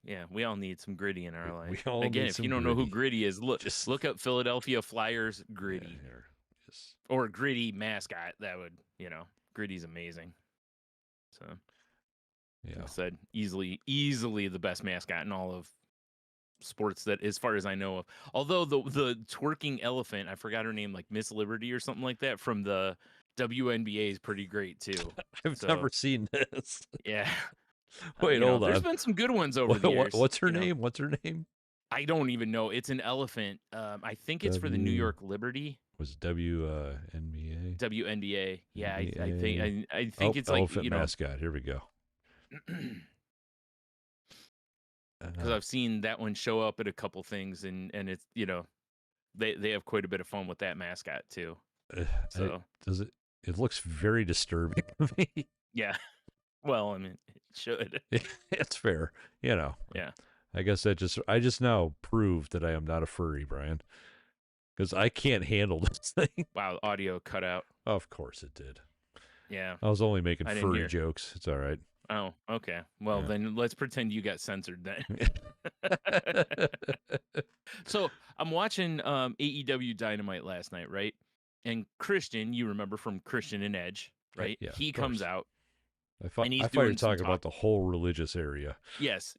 Yeah, we all need some Gritty in our life. We all Again, need if some you don't know who Gritty is, look up Philadelphia Flyers Gritty. Or Gritty mascot. That would, Gritty's amazing. So, yeah, like I said, easily the best mascot in all of sports, that as far as I know of. Although the twerking elephant, I forgot her name, like Miss Liberty or something like that, from the WNBA is pretty great too. I've never seen this. Yeah. Wait, hold on. There's been some good ones over the years. What's her name? What's her name? I don't even know. It's an elephant. I think it's for the New York Liberty. Was WNBA? WNBA. Yeah, I think it's like elephant mascot. Here we go. Because I've seen that one show up at a couple things, and it's they have quite a bit of fun with that mascot too. So it looks very disturbing to me. Yeah. Well, I mean, it should. It's fair, you know. Yeah. I guess I just now proved that I am not a furry, Brian, because I can't handle this thing. Wow, audio cut out. Of course it did. Yeah. I was only making furry jokes. It's all right. Oh, okay. Well, then let's pretend you got censored then. So I'm watching AEW Dynamite last night, right? And Christian, you remember from Christian and Edge, right? Yeah, he comes out. I thought you were talking about the whole religious area. Yes.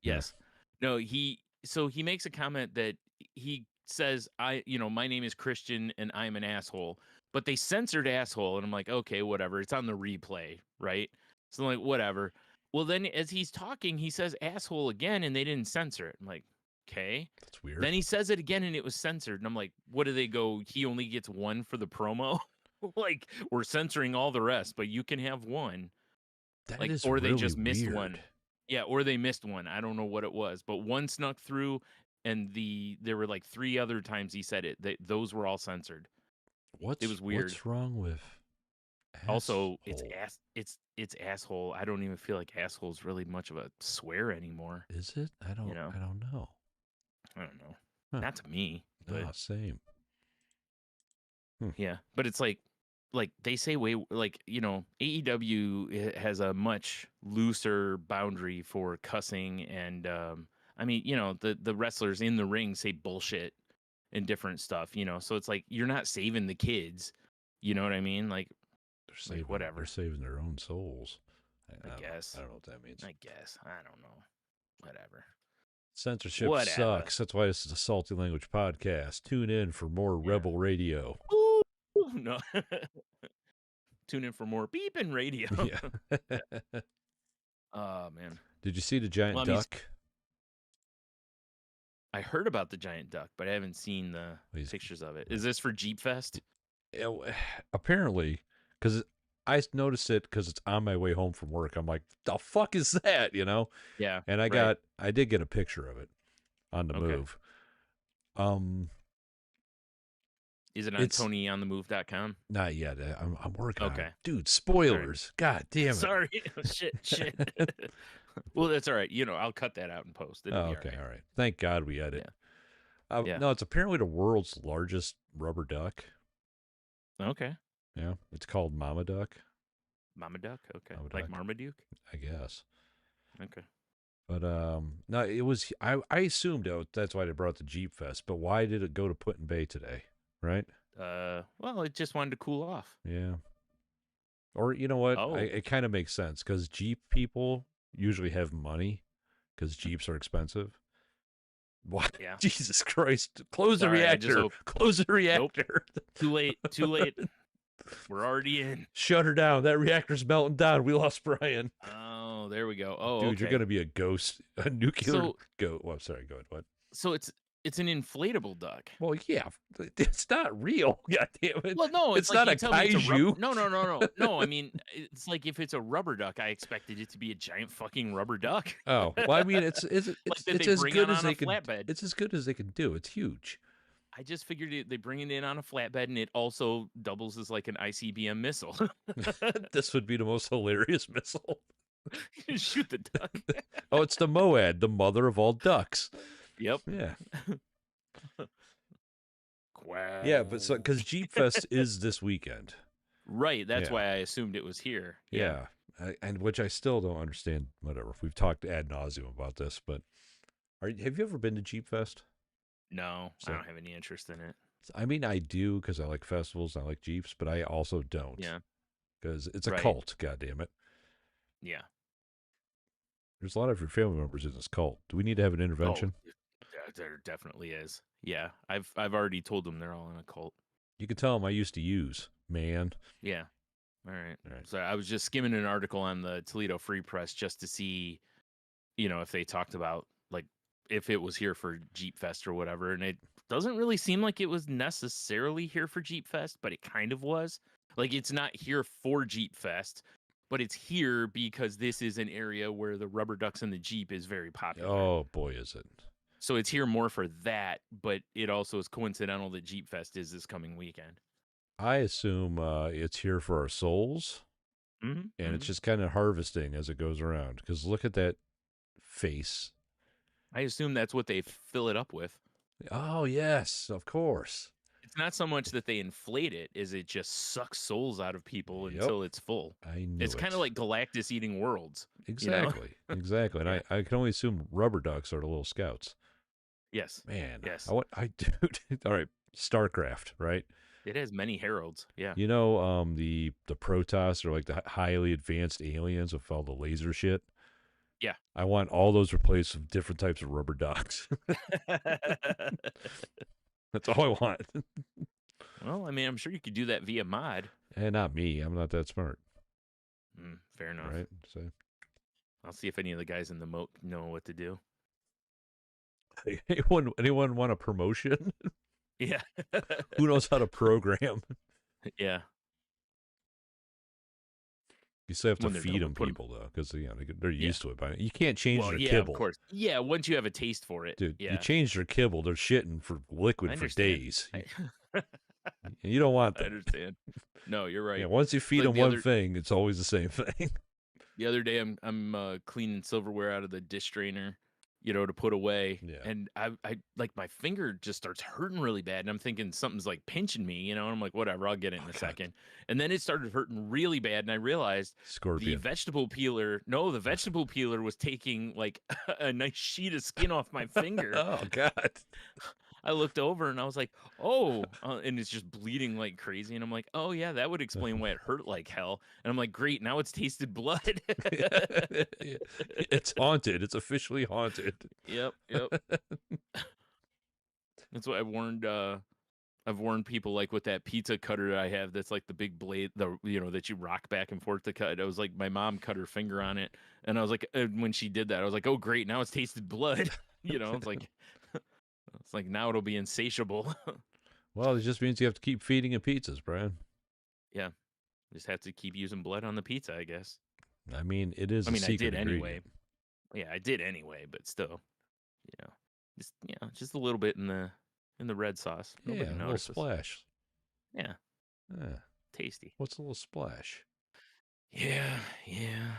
No, he makes a comment that he says, my name is Christian and I'm an asshole. But they censored asshole, and I'm like, okay, whatever. It's on the replay, right? So I'm like, whatever. Well, then as he's talking, he says asshole again, and they didn't censor it. I'm like, okay. That's weird. Then he says it again, and it was censored. And I'm like, what do they go? He only gets one for the promo? Like, we're censoring all the rest, but you can have one. That is or really they just missed weird. one. Yeah, or they missed one. I don't know what it was, but one snuck through, and there were like 3 other times he said it. Those were all censored. It was weird. What's wrong with asshole? Also, it's asshole. I don't even feel like asshole is really much of a swear anymore. Is it? I don't know. I don't know. Huh. Not to me. But, same. Yeah, but it's like they say AEW has a much looser boundary for cussing, and I mean, the wrestlers in the ring say bullshit and different stuff, so it's like you're not saving the kids, you know what I mean? Like, they're saving whatever. They're saving their own souls. I guess. I don't know what that means. I guess. I don't know. Whatever. Censorship sucks. That's why this is a Salty Language podcast. Tune in for more Rebel Radio. Ooh, no. Tune in for more beeping radio. Yeah. Oh, man. Did you see the giant duck? I heard about the giant duck, but I haven't seen the pictures of it. Is this for Jeep Fest? Apparently, because I noticed it because it's on my way home from work. I'm like, the fuck is that? Yeah. And I did get a picture of it on the move. Is it on TonyOnTheMove.com? Not yet. I'm working on it. Dude, spoilers. Right. God damn it. Sorry. Shit. Well, that's all right. I'll cut that out and post it. Okay, all right. Thank God we edit. Yeah. No, it's apparently the world's largest rubber duck. Okay. Yeah, it's called Mama Duck. Mama Duck? Okay. Like Marmaduke? I guess. Okay. But no, it was. I assumed that's why they brought the Jeep Fest. But why did it go to Put-in-Bay today? Right? Well, it just wanted to cool off. Yeah. Or you know what? It kind of makes sense because Jeep people usually have money because Jeeps are expensive. What? Yeah. Jesus Christ! Close the reactor. Close the reactor. Nope. Too late. We're already in. Shut her down. That reactor's melting down. We lost Brian. Oh, there we go. Oh, dude, you're gonna be a ghost, a nuclear ghost. Well, sorry. Go ahead. What? So it's an inflatable duck. Well, yeah, it's not real. God damn it. Well, no, it's not a kaiju. No. I mean, it's like if it's a rubber duck, I expected it to be a giant fucking rubber duck. Oh, well, I mean, it's as good as they can. Flatbed. It's as good as they can do. It's huge. I just figured they bring it in on a flatbed, and it also doubles as like an ICBM missile. This would be the most hilarious missile. Shoot the duck. Oh, it's the Moad, the mother of all ducks. Yep. Yeah. Quack. Yeah, but because Jeep Fest is this weekend. Right. That's why I assumed it was here. Yeah. And which I still don't understand. Whatever. We've talked ad nauseum about this, but have you ever been to Jeep Fest? No, I don't have any interest in it. I mean, I do because I like festivals, I like Jeeps, but I also don't. Yeah. Because it's a cult, goddammit. Yeah. There's a lot of your family members in this cult. Do we need to have an intervention? Oh, there definitely is. Yeah. I've already told them they're all in a cult. You can tell them I used to use, man. Yeah. All right. So I was just skimming an article on the Toledo Free Press just to see, if they talked about if it was here for Jeep Fest or whatever. And it doesn't really seem like it was necessarily here for Jeep Fest, but it kind of was. Like, it's not here for Jeep Fest, but it's here because this is an area where the rubber ducks and the Jeep is very popular. Oh, boy, is it. So it's here more for that, but it also is coincidental that Jeep Fest is this coming weekend. I assume it's here for our souls, and it's just kind of harvesting as it goes around. Because look at that face. I assume that's what they fill it up with. Oh, yes, of course. It's not so much that they inflate it, is it just sucks souls out of people until it's full. I knew it's kind of like Galactus eating worlds. Exactly. You know? Exactly. And I can only assume rubber ducks are the little scouts. Yes. Man. Yes. Dude. All right. StarCraft, right? It has many heralds. Yeah. You know, the Protoss are like the highly advanced aliens with all the laser shit. Yeah. I want all those replaced with different types of rubber ducks. That's all I want. Well, I mean, I'm sure you could do that via mod. And not me. I'm not that smart. Fair enough. Right? So I'll see if any of the guys in the moat know what to do. Anyone want a promotion? Yeah. Who knows how to program? Yeah. You still have to feed them people, though, because they're used to it. But you can't change their yeah, kibble. Of course. Yeah, once you have a taste for it. Dude, yeah. You change their kibble, they're shitting for liquid for days. You don't want that. I understand. No, you're right. Yeah, once you feed them one thing, it's always the same thing. The other day, I'm cleaning silverware out of the dish drainer, to put away, and I like my finger just starts hurting really bad, and I'm thinking something's like pinching me, and I'm like, whatever, I'll get it in a second, and then it started hurting really bad, and I realized Scorpion. the vegetable peeler was taking like a nice sheet of skin off my finger. Oh God. I looked over and I was like, oh, and it's just bleeding like crazy. And I'm like, oh, yeah, that would explain why it hurt like hell. And I'm like, great, now it's tasted blood. It's haunted. It's officially haunted. Yep. That's why I've warned people, like with that pizza cutter I have that's like the big blade, that you rock back and forth to cut. I was like, my mom cut her finger on it. And I was like, when she did that, I was like, oh, great, now it's tasted blood. It's like... It's like now it'll be insatiable. Well, it just means you have to keep feeding it pizzas, Brian. Yeah. Just have to keep using blood on the pizza, I guess. I mean, it is a secret ingredient. Anyway. Yeah, I did anyway, but still, just a little bit in the red sauce. Nobody a notices. Little splash. Yeah. Tasty. What's a little splash? Yeah. Yeah,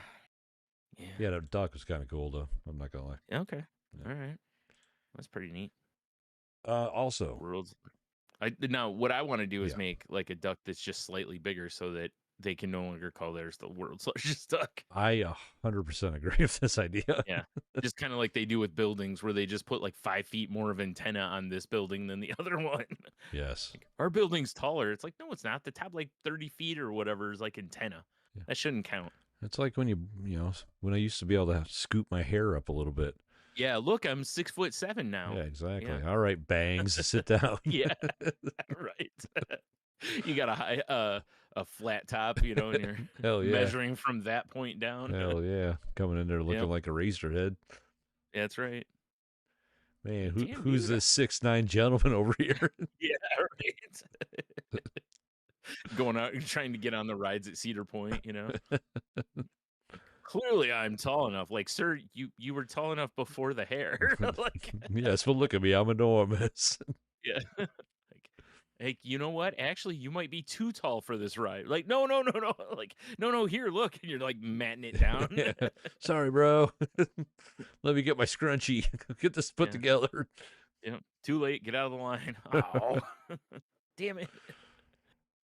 that duck was kind of cool, though. I'm not going to lie. Okay. Yeah. All right. That's pretty neat. Also, now what I want to do is make like a duck that's just slightly bigger so that they can no longer call theirs the world's largest duck. I 100% agree with this idea. Yeah, just kind of like they do with buildings, where they just put like 5 feet more of antenna on this building than the other one. Yes, like, our building's taller. It's like, no, it's not. The top like 30 feet or whatever is like antenna. Yeah. That shouldn't count. It's like when when I used to be able to scoop my hair up a little bit. Yeah, look, I'm 6'7" now. Yeah, exactly. Yeah. All right, bangs, sit down. Yeah, right. You got a flat top, and you're Hell yeah. measuring from that point down. Hell yeah, coming in there looking like a razor head. Yeah, that's right. Man, who's this 6'9" gentleman over here? Yeah, right. Going out and trying to get on the rides at Cedar Point, Clearly, I'm tall enough. Like, sir, you were tall enough before the hair. Like, yes, but look at me. I'm enormous. Yeah. Like, you know what? Actually, you might be too tall for this ride. Like, no. Like, no, here, look. And you're like matting it down. Yeah. Sorry, bro. Let me get my scrunchie. Get this put together. Yeah. Too late. Get out of the line. Oh, damn it.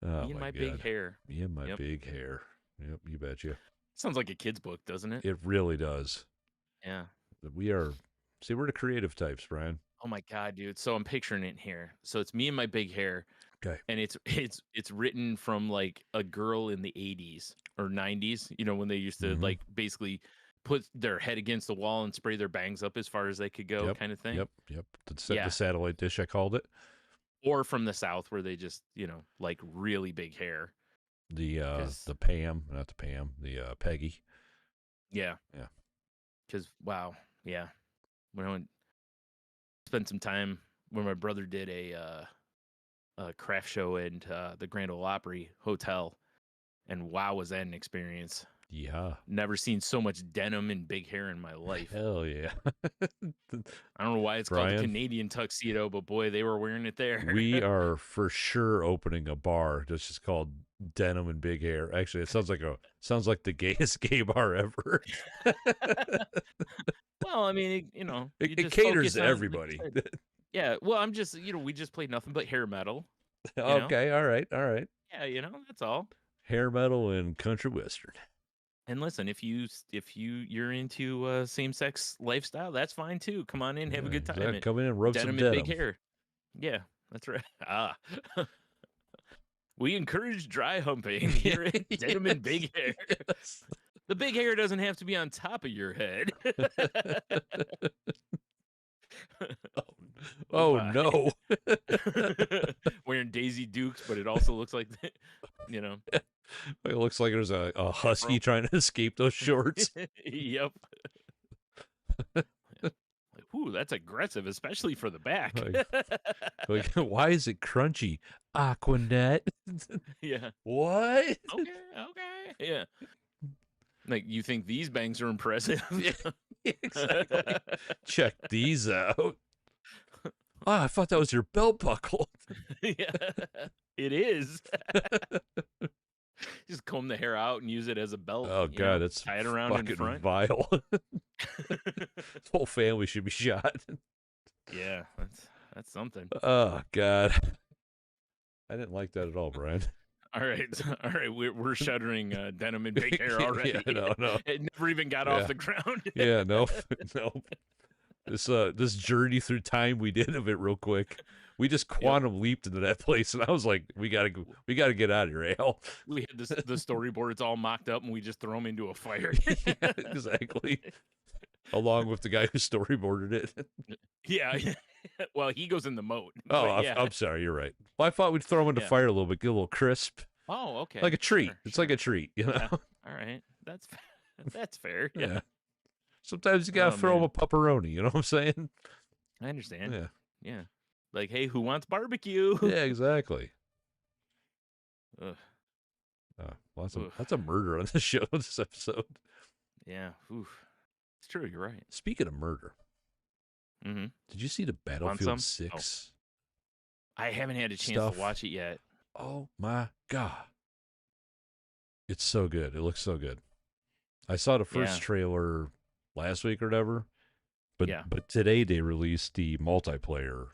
Oh, Me and my big hair. Me and my big hair. Yep, you betcha. Sounds like a kid's book, doesn't it? It really does. Yeah. We're the creative types, Brian. Oh my God, dude. So I'm picturing it here. So it's me and my big hair. Okay. And it's written from like a girl in the 80s or 90s, when they used to like basically put their head against the wall and spray their bangs up as far as they could go, kind of thing. Yep. The satellite dish, I called it. Or from the South, where they just, like really big hair. The Pam, not the Pam, the Peggy. Yeah. Because wow, yeah. When I went spent some time when my brother did a craft show at the Grand Ole Opry Hotel, and wow, was that an experience? Yeah. Never seen so much denim and big hair in my life. Hell yeah. I don't know why it's called a Canadian tuxedo, but boy, they were wearing it there. We are for sure opening a bar that's just called Denim and Big Hair. Actually, it sounds like the gayest gay bar ever. Well, I mean, it caters to everybody. Yeah, well, I'm just, we just played nothing but hair metal. Okay, all right. Yeah, that's all. Hair metal and country western. And listen, if you're into same-sex lifestyle, that's fine too. Come on in, have a good time. Come in and rub some denim. Big hair. Yeah, that's right. We encourage dry humping here at Denim and Big Hair. Yes. The big hair doesn't have to be on top of your head. Oh no. Wearing Daisy Dukes, but it also looks like, It looks like there's a husky trying to escape those shorts. Yep. Ooh, that's aggressive, especially for the back. Why is it crunchy? Aquanet. Yeah. What? Okay. Yeah. Like, you think these bangs are impressive? Yeah, exactly. Check these out. Oh, I thought that was your belt buckle. Yeah, it is. Just comb the hair out and use it as a belt. Oh God, that's tie it around in front. Vile. This whole family should be shot. Yeah, that's something. Oh God, I didn't like that at all, Brian. All right, we're shuttering Denim and Big Hair already. Yeah, no. It never even got off the ground. Yeah, no. This journey through time we did of it real quick. We just quantum leaped into that place, and I was like, "We gotta get out of here, Al." We had the storyboards all mocked up, and we just throw them into a fire. Yeah, exactly. Along with the guy who storyboarded it. Yeah. Well, he goes in the moat. Oh, yeah. I'm sorry. You're right. Well, I thought we'd throw him in the fire a little bit, get a little crisp. Oh, okay. Like a treat. It's like a treat, Yeah. All right. That's fair. Yeah. Sometimes you gotta throw him a pepperoni. You know what I'm saying? I understand. Yeah. Like, hey, who wants barbecue? Yeah, exactly. Ugh. Well, that's a murder on this show, this episode. Yeah. Oof. It's true. You're right. Speaking of murder, did you see the Battlefield 6? Oh. I haven't had a chance to watch it yet. Oh my God. It's so good. It looks so good. I saw the first trailer last week or whatever, but today they released the multiplayer.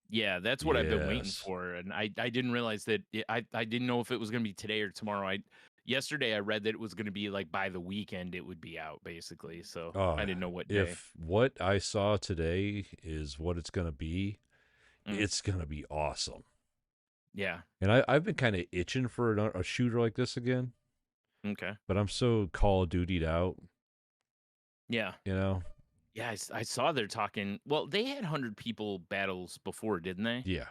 Yeah, that's what I've been waiting for, and I didn't realize that I didn't know if it was going to be today or tomorrow. Yesterday I read that it was going to be like by the weekend it would be out, basically. So I didn't know what day. If what I saw today is what it's going to be, it's going to be awesome. Yeah. And I've been kind of itching for a shooter like this again. Okay. But I'm so Call of Dutied out. Yeah. Yeah, I saw they're talking. Well, they had 100 people battles before, didn't they? Yeah.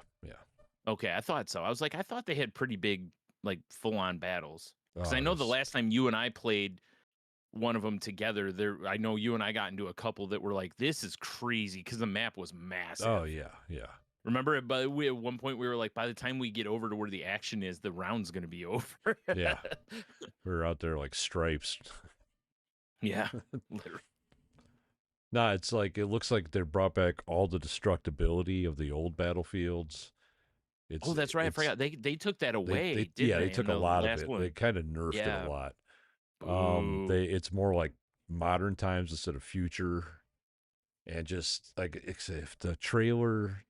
Okay, I thought so. I thought they had pretty big, like, full-on battles. Because I know the last time you and I played one of them together, I know you and I got into a couple that were like, this is crazy, because the map was massive. Oh, yeah. Remember, at one point we were like, by the time we get over to where the action is, the round's going to be over. Yeah. We were out there like stripes. Yeah. Nah, it's like, it looks like they brought back all the destructibility of the old battlefields. That's right. I forgot. They took that away. They took a lot of it. They kind of nerfed it a lot. It's more like modern times instead of future. And just like, if the trailer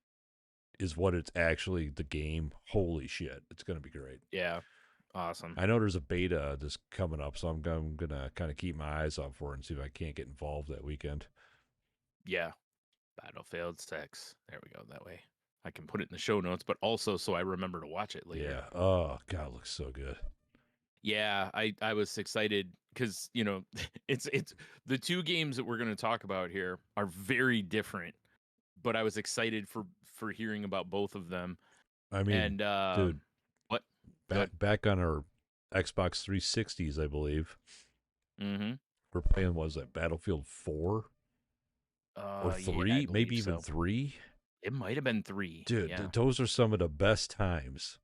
is what it's actually, the game, holy shit, it's going to be great. Yeah. Awesome. I know there's a beta that's coming up, so I'm going to kind of keep my eyes out for it and see if I can't get involved that weekend. Yeah. Battlefield 6. There we go. That way I can put it in the show notes, but also so I remember to watch it later. Yeah. Oh, God, it looks so good. Yeah, I was excited because, it's the two games that we're going to talk about here are very different, but I was excited for hearing about both of them. I mean, dude, what? Back on our Xbox 360s, I believe. Mm-hmm. We're playing, was that Battlefield 4? Or 3? Maybe even 3? It might have been 3. Dude, those are some of the best times.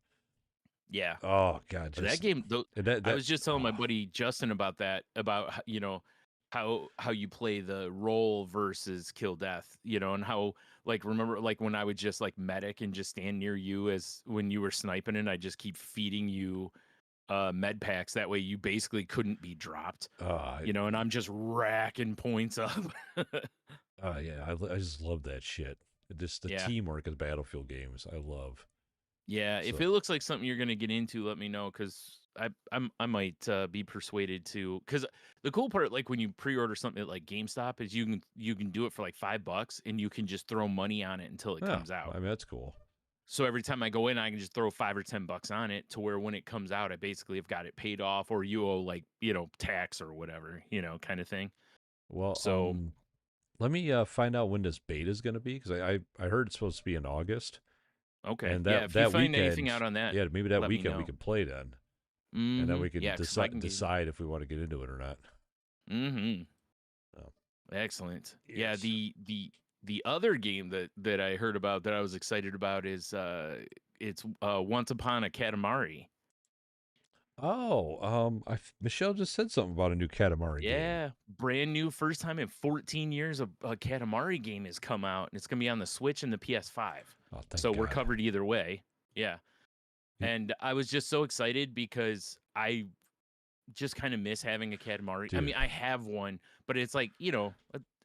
Yeah. Oh God, But that just game, though, and I was just telling my oh, buddy Justin about that, about how you play the roll versus kill death, and how, like, remember, like, when I would just like medic and just stand near you as when you were sniping, and I just keep feeding you med packs, that way you basically couldn't be dropped, uh, and I'm just racking points up. yeah, I just love that shit. Just the Yeah. teamwork of the Battlefield games, I love. Yeah, if So it looks like something you're gonna get into, let me know, because I might be persuaded to. Because the cool part, like when you pre-order something at like GameStop, is you can do it for like $5 and you can just throw money on it until it yeah, comes out. I mean that's cool. So every time I go in, I can just throw $5 or $10 on it, to where when it comes out, I basically have got it paid off, or you owe, like, tax or whatever, kind of thing. Well, So let me find out when this beta is going to be because I heard it's supposed to be in August, okay, and yeah, that if you that find anything weekend, out on that, yeah, maybe that let me weekend we know. can play then, and then Mm-hmm. we can Yeah, because I can get. decide if we want to get into it or not. Mm-hmm. Oh, Excellent. Yeah, yes. the other game that I heard about that I was excited about is it's Once Upon a Katamari. Oh, Michelle just said something about a new Katamari game. Yeah, brand new, first time in 14 years a Katamari game has come out, and it's gonna be on the Switch and the PS5. Oh, thank So we're God. covered either way. Yeah. Y- And I was just so excited because I just kind of miss having a Katamari. I mean, Dude, I have one, but it's like,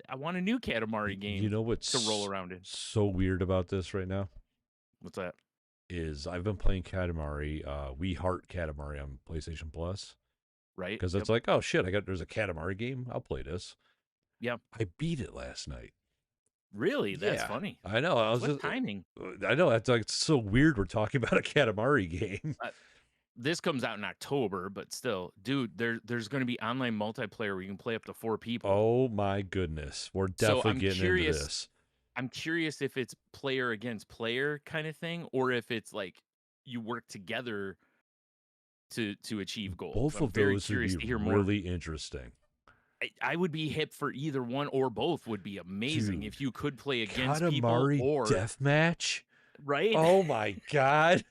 I want a new Katamari you game know to roll what's around in. so weird about this right now What's that? is I've been playing Katamari, We Heart Katamari on PlayStation Plus Right? because Yep. it's like, oh shit, there's a Katamari game. I'll play this. Yep. I beat it last night. Really? That's Yeah, funny. I know. I was What just, timing? I know that's like it's so weird. We're talking about a Katamari game. Uh, this comes out in October, but still, dude, there's going to be online multiplayer where you can play up to 4 people. Oh my goodness, we're So definitely getting into this. I'm curious if it's player against player kind of thing, or if it's like you work together to achieve goals. Both I'm of very those would curious be to hear more. really interesting, I would be hip for either one, or both would be amazing dude. if you could play against people, Katamari or deathmatch. right. Oh my god.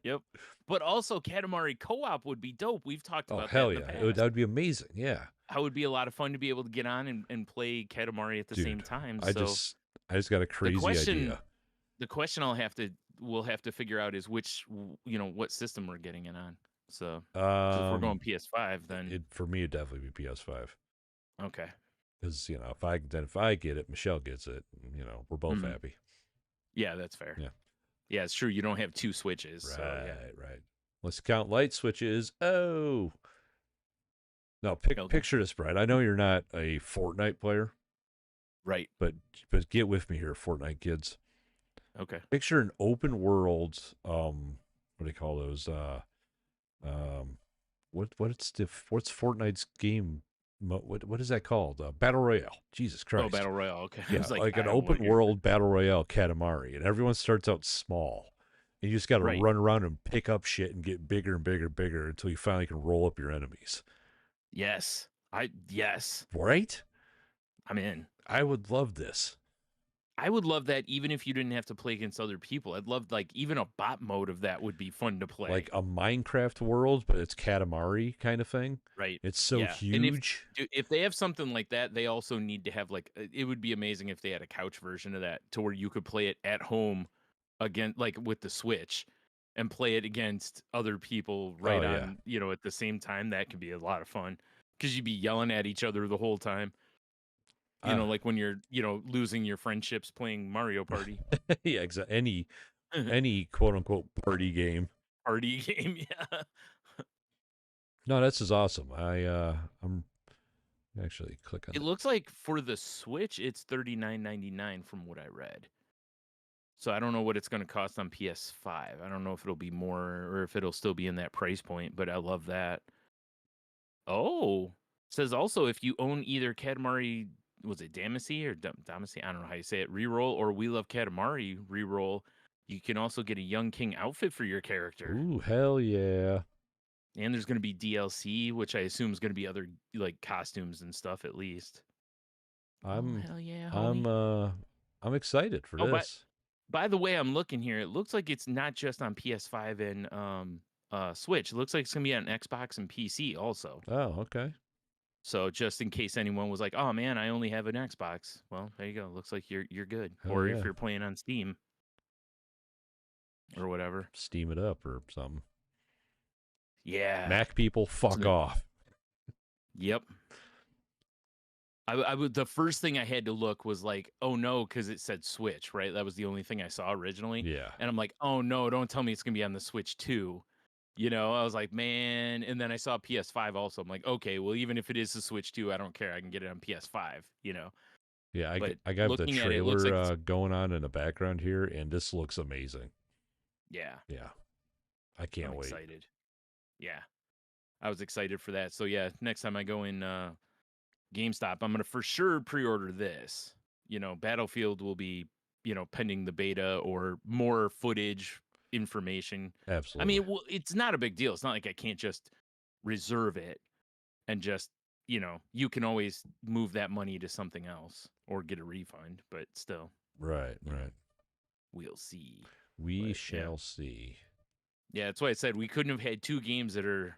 Yep. But also Katamari co-op would be dope. We've talked Oh about that hell in the yeah, past. that would be amazing. Yeah, How it would be a lot of fun to be able to get on and play Katamari at the same dude. time. I So just I just got a the crazy question idea. the question we'll have to figure out is what system we're getting it on. So, because if we're Um, going PS5, then it for me it'd definitely be PS5 okay. because if I get it, Michelle gets it. We're both Mhm. happy. Yeah, that's fair. Yeah. Yeah, it's true. You don't have two Switches, Right, so yeah. right. Let's count light switches. Oh. No, Okay. picture this, Brad. I know you're not a Fortnite player, Right. but get with me here, Fortnite kids. Okay. Picture an open world, what do they call those? Um what's Fortnite's game what is that called? Battle Royale. Jesus Oh, Christ. Battle Royale. Okay. I Yeah, was like, like I an don't know what open you're. world battle royale Katamari, and everyone starts out small. And you just got to Right. run around and pick up shit and get bigger and bigger and bigger until you finally can roll up your enemies. Yes. Yes. Right? I'm in. I would love this. I would love that even if you didn't have to play against other people. I'd love, like, even a bot mode of that would be fun to play. Like a Minecraft world, but it's Katamari kind of thing. Right. It's so Yeah. And huge. if they have something like that, they also need to have, like, it would be amazing if they had a couch version of that, to where you could play it at home again, like with the Switch, and play it against other people Oh right yeah. on, at the same time. That could be a lot of fun, because you'd be yelling at each other the whole time. Uh, Like when you're, losing your friendships playing Mario Party. yeah, exactly. Any quote unquote party game. Party game, yeah. No, this is awesome. I'm actually click on It it. looks like for the Switch, it's $39.99 from what I read. So I don't know what it's going to cost on PS5. I don't know if it'll be more or if it'll still be in that price point, but I love that. Oh, says also if you own either Katamari, was it Damacy or Damacy? I don't know how you say it. Reroll or We Love Katamari reroll. You can also get a Young King outfit for your character. Ooh, hell yeah. And there's going to be DLC, which I assume is going to be other, like, costumes and stuff at least. Oh, I'm hell yeah, I'm homie. I'm excited for Oh, this. By the way, I'm looking here. It looks like it's not just on PS5 and Switch. It looks like it's gonna be on Xbox and PC also. Oh, okay. So just in case anyone was like, "Oh man, I only have an Xbox," well, there you go. Looks like you're good. Hell Or yeah. if you're playing on Steam or whatever. Steam it up or something. Yeah. Mac people, fuck off. Yep. I would. The first thing I had to look was like, oh no, because it said Switch, right? That was the only thing I saw originally. Yeah. And I'm like, oh no, don't tell me it's gonna be on the Switch too. You know, I was like, man. And then I saw PS5 also. I'm like, okay, well, even if it is the Switch 2, I don't care. I can get it on PS5. You know. Yeah, But I got the looking at it, trailer looks like going on in the background here, and this looks amazing. yeah. Yeah, I can't I'm wait. excited. Yeah, I was excited for that. So yeah, next time I go in GameStop, I'm gonna for sure pre-order this. You know, Battlefield will be, you know, pending the beta or more footage information. Absolutely. I mean, well, it's not a big deal. It's not like I can't just reserve it and just, you know, you can always move that money to something else or get a refund, but still. Right. We'll see. We shall see. Yeah, that's why I said we couldn't have had two games that are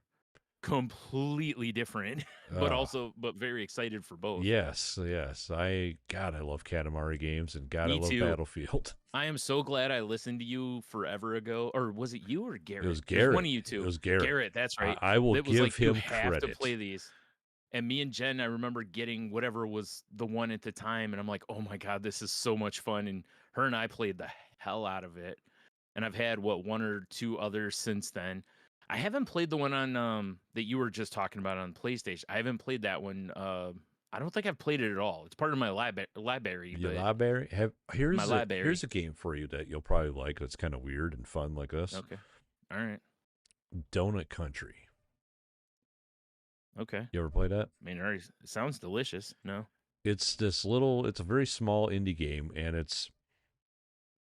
completely different, but very excited for both. Yes. I love Katamari games, and I love too. Battlefield. I am so glad I listened to you forever ago, or was it you or Garrett? It was Garrett. One of you two. It was Garrett. Garrett, that's right. I will give like, him you have credit. to play these. And me and Jen, I remember getting whatever was the one at the time, and I'm like, oh my god, this is so much fun. And her and I played the hell out of it. And I've had one or two others since then. I haven't played the one on that you were just talking about on PlayStation. I haven't played that one. I don't think I've played it at all. It's part of my library. Your library? Here's a a game for you that you'll probably like. That's kind of weird and fun like this. Okay. All right. Donut Country. Okay. You ever play that? I mean, it sounds delicious. No. It's a very small indie game, and it's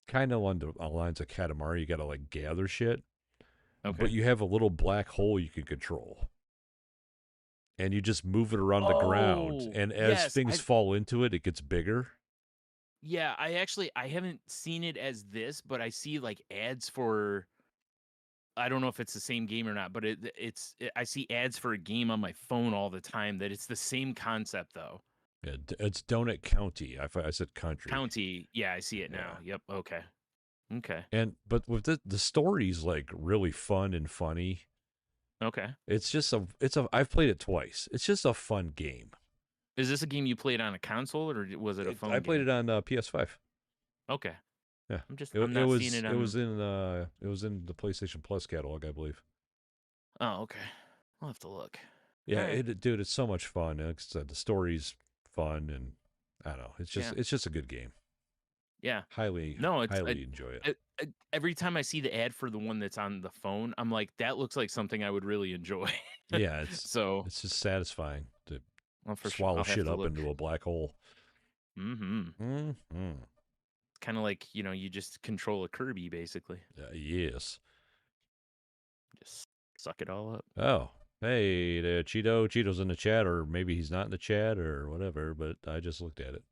kind of on the lines of Katamari. You got to like gather shit. Okay. But you have a little black hole you can control. And you just move it around the ground. And as things fall into it, it gets bigger. Yeah, I haven't seen it as this, but I see like ads for, I don't know if it's the same game or not, but I see ads for a game on my phone all the time that it's the same concept though. Yeah, it's Donut County. I said country. County. Yeah, I see it now. Yep. Okay. But with the story's like really fun and funny. Okay. I've played it twice. It's just a fun game. Is this a game you played on a console or was it a phone? I played it on PS5. Okay. Yeah. I'm not seeing it on. It was in the PlayStation Plus catalog, I believe. Oh, okay. I'll have to look. Yeah, dude, it's so much fun. Like I said, the story's fun, and I don't know. It's just a good game. Yeah. Highly enjoy it. Every time I see the ad for the one that's on the phone, I'm like, that looks like something I would really enjoy. Yeah, it's just satisfying to swallow shit up into a black hole. Mm-hmm. It's kind of like, you just control a Kirby, basically. Yes. Just suck it all up. Oh, hey, Cheeto's in the chat, or maybe he's not in the chat or whatever, but I just looked at it.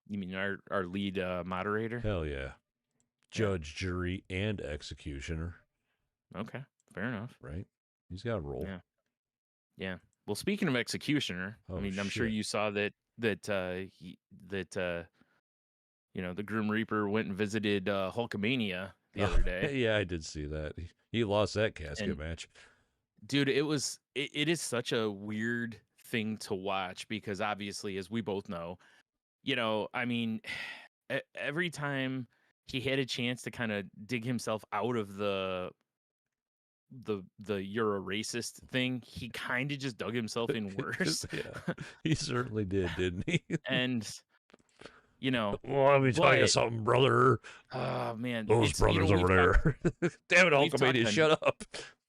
You mean our lead moderator? Hell yeah. Judge, jury, and executioner. Okay, fair enough. Right? He's got a role. Yeah. Well, speaking of executioner, I'm sure you saw that the Grim Reaper went and visited Hulkamania the other day. Yeah, I did see that. He lost that casket match. Dude, it is such a weird thing to watch because obviously, as we both know, every time he had a chance to kind of dig himself out of the you're a racist thing, he kind of just dug himself in worse. Yeah, he certainly did, didn't he? And well, let me tell you something, brother. Oh man, those brothers over there. Damn it, Hulkamania, shut up.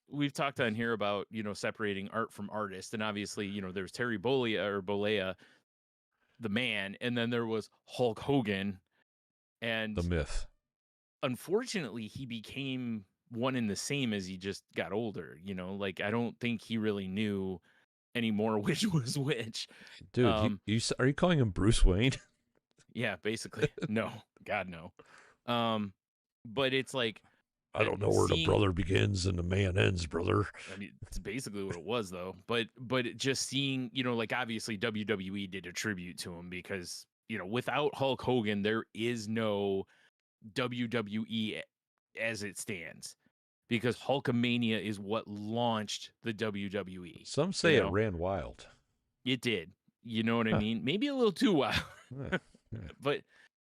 We've talked on here about separating art from artist, and obviously there's Terry Bollea, the man, and then there was Hulk Hogan, and the myth. Unfortunately, he became one and the same as he just got older. Like I don't think he really knew anymore which was which. Dude, are you calling him Bruce Wayne? Yeah, basically. No, God no. But it's like I don't know where the seeing. brother begins and the man ends, brother. I mean, it's basically what it was, though. But just seeing, like obviously WWE did a tribute to him because without Hulk Hogan, there is no WWE as it stands because Hulkamania is what launched the WWE. Some say it ran wild. It did. You know what I mean? Maybe a little too wild. But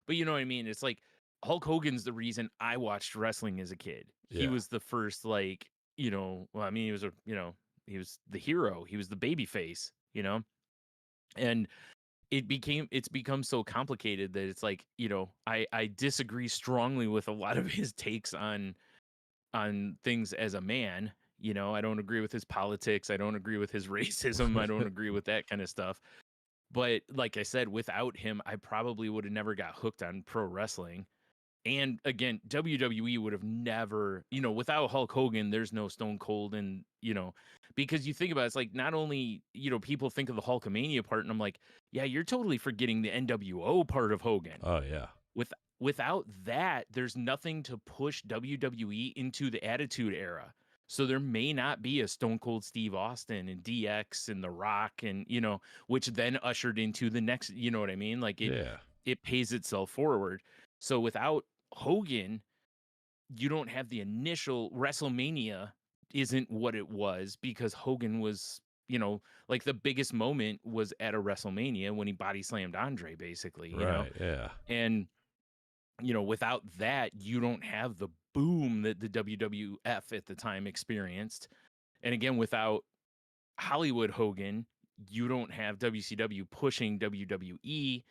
you know what I mean? It's like Hulk Hogan's the reason I watched wrestling as a kid. He was the first, like, well, I mean, he was he was the hero. He was the baby face, and it's become so complicated that it's like, I disagree strongly with a lot of his takes on things as a man. I don't agree with his politics. I don't agree with his racism. I don't agree with that kind of stuff. But like I said, without him, I probably would have never got hooked on pro wrestling. And again, WWE would have never, without Hulk Hogan, there's no Stone Cold. And, because you think about it, it's like not only, people think of the Hulkamania part, and I'm like, yeah, you're totally forgetting the NWO part of Hogan. Oh, yeah. Without that, there's nothing to push WWE into the Attitude Era. So there may not be a Stone Cold Steve Austin and DX and The Rock and, which then ushered into the next, you know what I mean? Like it pays itself forward. So without Hogan, you don't have the initial WrestleMania isn't what it was because Hogan was, like the biggest moment was at a WrestleMania when he body slammed Andre, basically, you know? Yeah. And, without that, you don't have the boom that the WWF at the time experienced. And again, without Hollywood Hogan, you don't have WCW pushing WWE.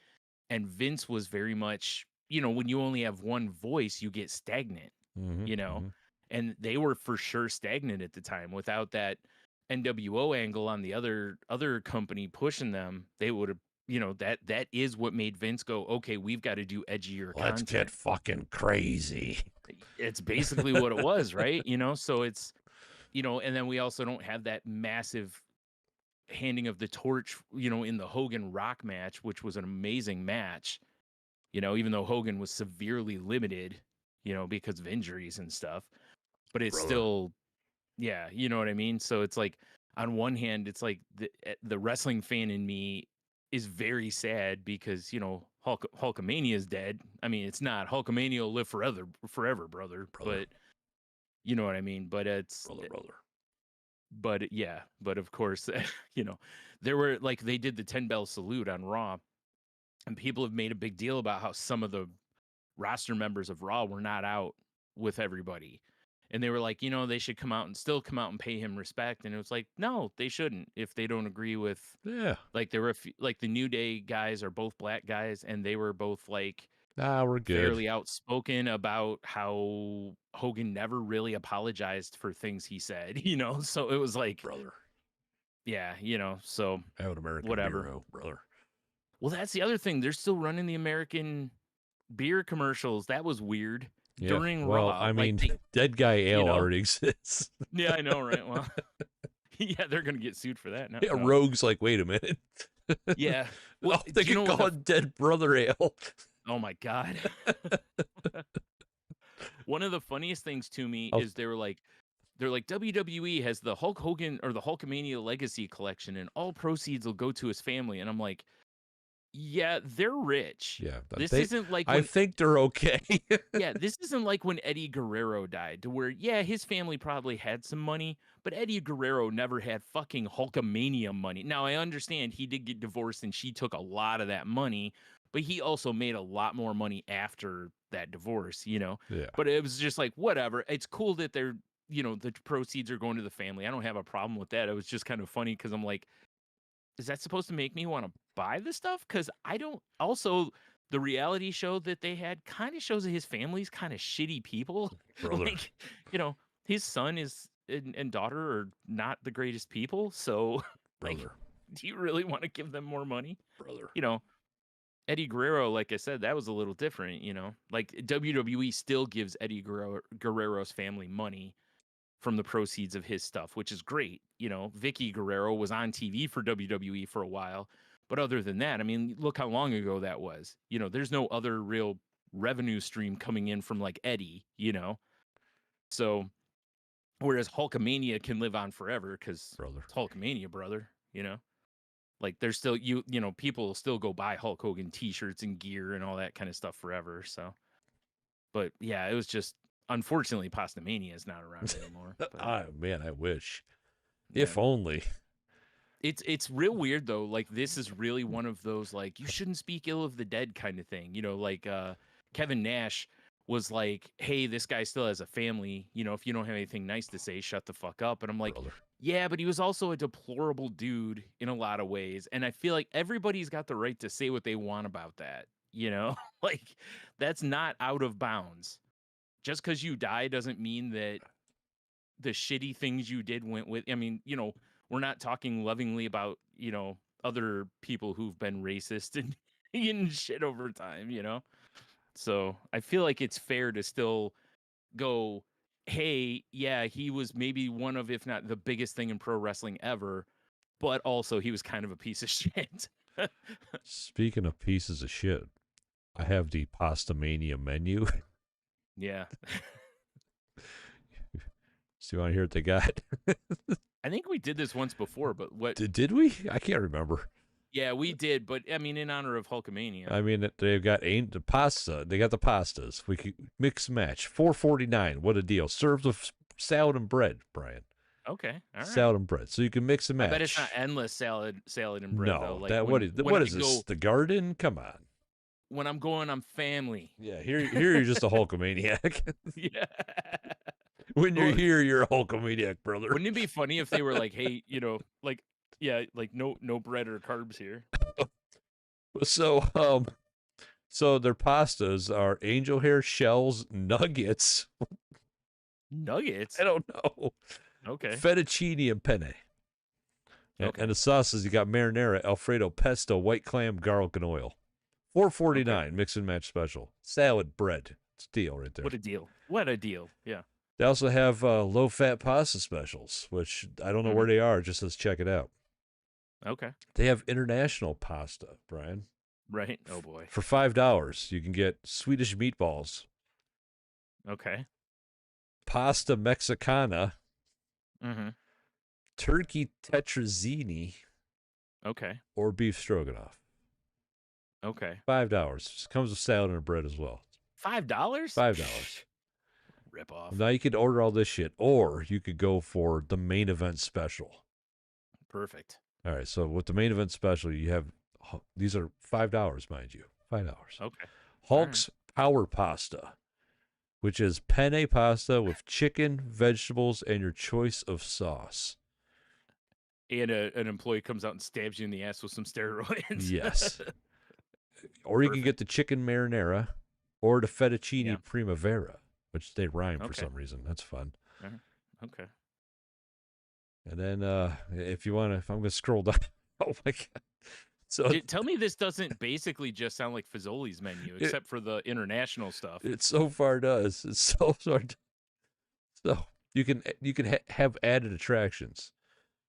And Vince was very much, when you only have one voice, you get stagnant, and they were for sure stagnant at the time. Without that NWO angle on the other company pushing them, they would have, that is what made Vince go, okay, we've got to do edgier content. Let's get fucking crazy. It's basically what it was, right? So it's, and then we also don't have that massive handing of the torch, in the Hogan Rock match, which was an amazing match, even though Hogan was severely limited, because of injuries and stuff, but it's still, yeah, you know what I mean? So it's like, on one hand, it's like the wrestling fan in me is very sad because, Hulkamania is dead. I mean, it's not. Hulkamania will live forever, brother. But you know what I mean? But it's brother. But yeah, but of course, there were like they did the 10 bell salute on Raw, and people have made a big deal about how some of the roster members of Raw were not out with everybody. And they were like, they should come out and pay him respect. And it was like, no, they shouldn't if they don't agree with. Yeah. Like there were like the New Day guys are both black guys, and they were both like, we're good. Fairly outspoken about how Hogan never really apologized for things he said, So it was like, brother. Yeah, so out American whatever, hero, brother. Well, that's the other thing. They're still running the American beer commercials. That was weird. Yeah. During well, Raw. I mean, Dead Guy Ale already exists. Yeah, I know, right? Well, yeah, they're gonna get sued for that now. Yeah, Rogue's like, wait a minute. Yeah. Well, they could call it Dead Brother Ale. Oh my God. One of the funniest things to me is they're like WWE has the Hulk Hogan or the Hulkamania Legacy Collection, and all proceeds will go to his family. And I'm like, yeah, they're rich. Yeah, this isn't like I think they're okay. Yeah, this isn't like when Eddie Guerrero died, to where his family probably had some money, but Eddie Guerrero never had fucking Hulkamania money. Now I understand he did get divorced and she took a lot of that money, but he also made a lot more money after that divorce, Yeah. But it was just like, whatever. It's cool that they're, the proceeds are going to the family. I don't have a problem with that. It was just kind of funny because I'm like, is that supposed to make me want to buy the stuff? Because I don't. Also, the reality show that they had kind of shows that his family's kind of shitty people. Like, his son and daughter are not the greatest people. So, like, do you really want to give them more money? Brother. Eddie Guerrero, like I said, that was a little different, Like WWE still gives Eddie Guerrero's family money from the proceeds of his stuff, which is great. Vicky Guerrero was on TV for WWE for a while, but other than that, I mean, look how long ago that was. There's no other real revenue stream coming in from like Eddie, you know. So whereas Hulkamania can live on forever because it's Hulkamania, brother, you know. Like there's still you know, people will still go buy Hulk Hogan t-shirts and gear and all that kind of stuff forever. So but yeah, it was just unfortunately Pastamania is not around anymore. But, man, I wish. yeah. If only. It's real weird though. Like this is really one of those like you shouldn't speak ill of the dead kind of thing. You know, like Kevin Nash was like, "Hey, this guy still has a family. You know, if you don't have anything nice to say, shut the fuck up." And I'm like, "Yeah, but he was also a deplorable dude in a lot of ways." And I feel like everybody's got the right to say what they want about that. You know, like that's not out of bounds. Just because you die doesn't mean that the shitty things you did went with. I mean, you know, we're not talking lovingly about, you know, other people who've been racist and and shit over time, you know? So I feel like it's fair to still go, hey, yeah, he was maybe one of, if not the biggest thing in pro wrestling ever, but also he was kind of a piece of shit. Speaking of pieces of shit, I have the Pastamania menu. Yeah. So you want to hear what they got? I think we did this once before, but what did we? I can't remember. Yeah, we did, but I mean, in honor of Hulkamania. I mean, they've got the pasta. They got the pastas. We could mix match. $4.49. What a deal! Served with salad and bread, Brian. Okay, all right. Salad and bread, so you can mix and match. I bet it's not endless salad and bread. No, though. Like that what is this? The Garden? Come on. When I'm going, I'm family. Yeah, here you're just a Hulkamaniac. Yeah. When you're here, you're a Hulkamaniac, brother. Wouldn't it be funny if they were like, hey, you know, like, yeah, like no bread or carbs here. So their pastas are angel hair shells, nuggets. Nuggets? I don't know. Okay. Fettuccine and penne. Okay. And the sauces, you got marinara, Alfredo, pesto, white clam, garlic, and oil. $4.49, okay. Mix and match special. Salad, bread. It's a deal right there. What a deal. What a deal. Yeah. They also have low-fat pasta specials, which I don't know where they are. Just let's check it out. Okay. They have international pasta, Brian. Right. Oh, boy. For $5, you can get Swedish meatballs. Okay. Pasta Mexicana. Mm-hmm. Turkey tetrazzini. Okay. Or beef stroganoff. Okay. $5. Comes with salad and bread as well. $5? $5. Rip off. Now you could order all this shit, or you could go for the main event special. Perfect. All right, so with the main event special, you have these are $5, mind you, $5. Okay. Hulk's Power Pasta, which is penne pasta with chicken, vegetables, and your choice of sauce. And an employee comes out and stabs you in the ass with some steroids. Yes. Or you can get the chicken marinara, or the fettuccine primavera, which they rhyme for some reason. That's fun. Okay. And then if I'm going to scroll down. Oh, my God. So tell me this doesn't basically just sound like Fazoli's menu, except for the international stuff. It so far does. It's so far. So you can have added attractions.